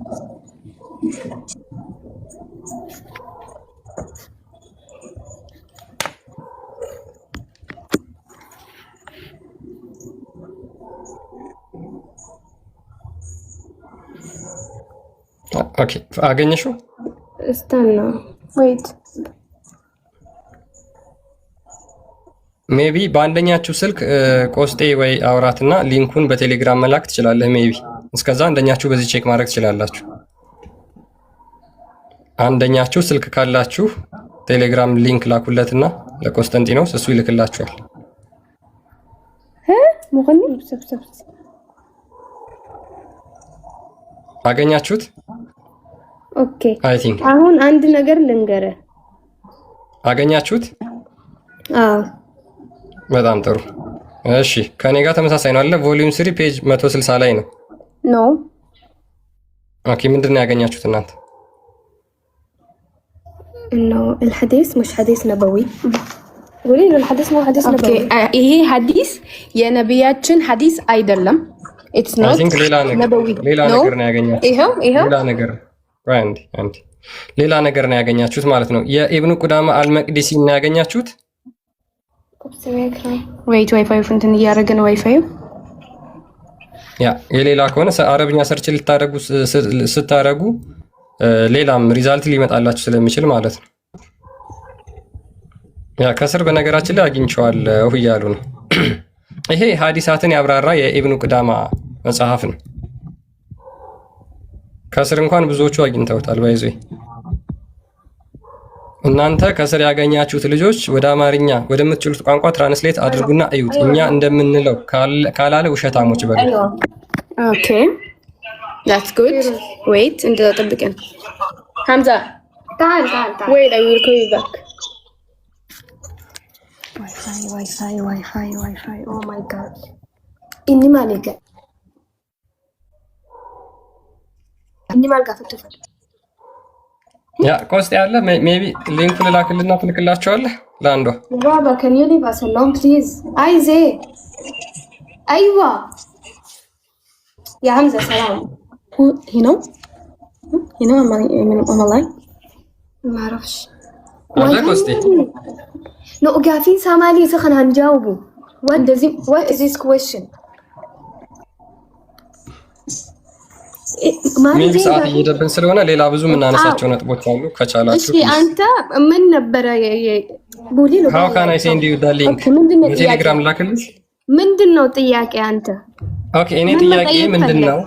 ኦኬ አገኘሽው? استنى wait ሜቢ በአንደኛችሁ ስልክ ቆስጤ ወይ አውራትና ሊንኩን በቴሌግራም መላክ ትችላለህ። ሜቢ እስከዛ አንደኛችሁ በዚህ ቼክ ማድረግ ትችላላችሁ። አንደኛችሁ ስልክ ካላችሁ ቴሌግራም ሊንክ ላኩለትና ለቆስጠንጢኖስ እሱ ይልክላችኋል። مغني سب አገኛችሁት? ኦኬ አይ ቲንክ አሁን አንድ ነገር ልንገርህ። አገኛችሁት? አዎ በጣም ጥሩ። እሺ ከኔ ጋር ተመሳሳይ ነው አለ ቮሊዩም 3 ፔጅ 160 ላይ ነው። ኖ ኦኬ ምንድን ነው ያገኛችሁት እናንተ? إنه الحديث مش حديث نبوي. قولي له الحديث مو حديث نبوي. ይሄ ሐዲስ የነቢያችን ሐዲስ አይደለም። ኢትስ አይ ኖት ቲንክ ሌላ ነገር ነው ያገኛችሁት። ይሄው ሌላ ነገር አንድ ሌላ ነገር ነው ያገኛችሁት ማለት ነው። የኢብኑ ቁዳማ አልመቅዲሲ ነው ያገኛችሁት። ዌይት ዋይፋይ እንትን እያደረገ ነው ዋይፋዩ። ያ የሌላ ከሆነ አረብኛ ሰርች ስታረጉ ሌላም ሪዛልት ሊመጣላችሁ ስለሚችል ማለት ነው። ያ ከስር በነገራችን ላይ አግኝቼዋለሁ እያሉ ነው። ይሄ ሐዲሳትን ያብራራ የኢብኑ ቁዳማ መጽሐፍ ነው። ከስር እንኳን ብዙዎቹ አግኝተውታል። ባይዞ እናንተ ከስር ያገኛችሁት ልጆች ወደ አማርኛ ወደምትችሉት ቋንቋ ትራንስሌት አድርጉና እዩት። እኛ እንደምንለው ካላለ ውሸታሞች በሉ። ኦኬ that's good. wait እንደ ጠብቀን ሐምዛ تعال wait I will call you back. واي فاي oh my god إني ما لقى فتفل ያ ቆስጥ ያለ ሜቢ ሊንኩን ላክልና ትልክላቸዋለህ ለአንዷ። بابا can you leave us alone please عايزة أيوة يا حمزة سلام هنا والله ما أعرفش አለ ቆስጤ لو قاعدين سامالي سخن هنجاوبه what is this question ሜቢ ሰዓት እየሄደብን ስለሆነ ሌላ ብዙ የምናነሳቸው ነጥቦች አሉ ከቻላችሁ። እሺ አንተ ምን ነበረ قولي له how can I send you the link በቴሌግራም ላክልሽ። ምንድነው ጥያቄ አንተ? ኦኬ እኔ ጥያቄ ምንድነው?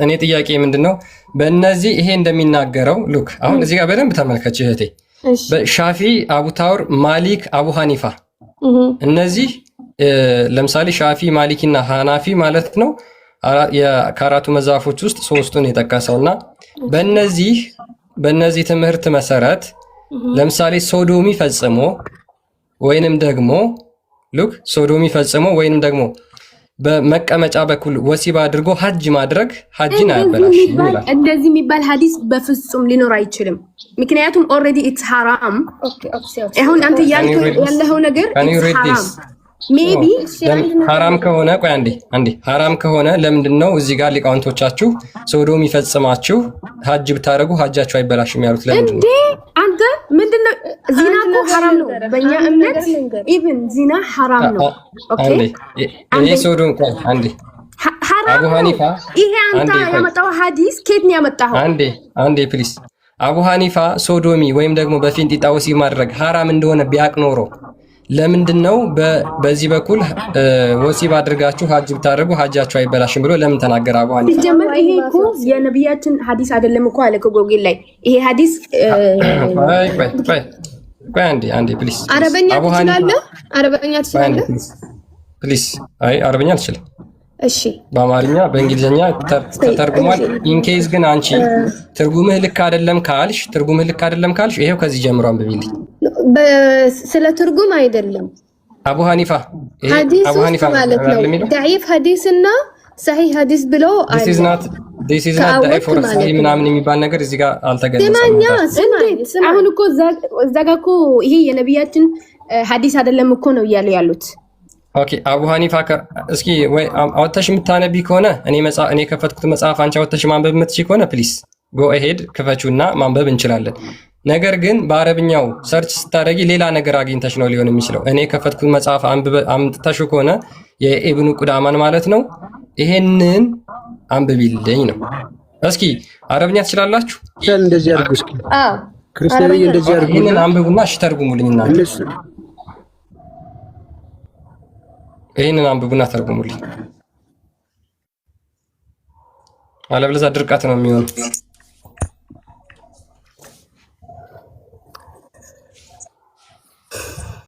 እኔ ጥያቄ ምንድነው? በእነዚህ ይሄ እንደሚናገረው ሉክ አሁን እዚህ ጋር በደንብ ተመልከች እህቴ። በሻፊ፣ አቡ ታውር፣ ማሊክ፣ አቡ ሐኒፋ እነዚህ ለምሳሌ ሻፊ፣ ማሊኪና ሐናፊ ማለት ነው ከአራቱ መዛፎች ውስጥ ሶስቱን የጠቀሰውና በእነዚህ ትምህርት መሰረት ለምሳሌ ሶዶሚ ፈጽሞ ወይንም ደግሞ ሉክ ሶዶሚ ፈጽሞ ወይንም ደግሞ በመቀመጫ በኩል ወሲብ አድርጎ ሐጅ ማድረግ ሐጅን አያበላሽም ይላል። እንደዚህ የሚባል ሐዲስ በፍጹም ሊኖር አይችልም። ምክንያቱም ኦልሬዲ ኢትስ ሐራም። አሁን አንተ ያለው ነገር ሐራም ሜቢ ሐራም ከሆነ ቆይ አንዴ ሐራም ከሆነ ለምንድነው እዚህ ጋር ሊቃውንቶቻችሁ ሶዶሚ ፈጽማችሁ ሐጅ ብታረጉ ሐጃችሁ አይበላሽም ያሉት ለምንድን ነው? አንተ ምንድነው ዚና እኮ ሐራም ነው በእኛ እምነት ኢቭን ዚና ሐራም ነው። ኦኬ ይሄ ሶዶም ቆይ አንዴ አቡ ሐኒፋ ይሄ አንተ ያመጣው ሐዲስ ከየት ነው ያመጣው? አንዴ ፕሊስ አቡ ሐኒፋ ሶዶሚ ወይም ደግሞ በፊንጢጣ ወሲብ ማድረግ ሐራም እንደሆነ ቢያቅ ኖሮ ለምንድነው በዚህ በኩል ወሲብ አድርጋችሁ ሐጅ ብታደርጉ ሐጃችሁ አይበላሽም ብሎ ለምን ተናገረ አቡ ሐኒፋ? ሲጀመር ይሄ እኮ የነብያችን ሐዲስ አይደለም እኮ አለ ጎግል ላይ ይሄ ሐዲስ ቆይ አንዴ ፕሊስ አረበኛ ትችላለህ? አረበኛ ትችላለህ? ፕሊስ አይ አረበኛ አልችልም። እሺ በአማርኛ በእንግሊዝኛ ተተርጉሟል። ኢንኬዝ ግን አንቺ ትርጉምህ ልክ አይደለም ካልሽ ይሄው ከዚህ ጀምሮ አንብቢልኝ። ስለ ትርጉም አይደለም አቡ ሐኒፋ አቡ ሐኒፋ ማለት ነው ضعيف ሐዲስና ሰሂህ ሐዲስ ብሎ this is not the for sahih ምናምን የሚባል ነገር እዚህ ጋር አልተገለጸም። አሁን እኮ እዛ ጋር እኮ ይሄ የነብያችን ሐዲስ አይደለም እኮ ነው እያሉ ያሉት። ኦኬ አቡ ሐኒፋ እስኪ ወይ አውጥተሽ የምታነቢ ከሆነ እኔ ከፈትኩት መጽሐፍ አንቺ አውጥተሽ ማንበብ የምትችይ ከሆነ ፕሊስ ጎ አሄድ ክፈቹና ማንበብ እንችላለን። ነገር ግን በአረብኛው ሰርች ስታደርጊ ሌላ ነገር አግኝተሽ ነው ሊሆን የሚችለው። እኔ ከፈትኩት መጽሐፍ አምጥተሽ ከሆነ የኢብኑ ቁዳማን ማለት ነው ይሄንን አንብቢልኝ ነው። እስኪ አረብኛ ትችላላችሁ? እንደዚህ አድርጉ እስኪ ክርስቲያኖች እንደዚህ አድርጉ። ይሄንን አንብቡና እሺ ተርጉሙልኝና ይሄንን አንብቡና ተርጉሙልኝ። አለበለዚያ ድርቀት ነው የሚሆነው።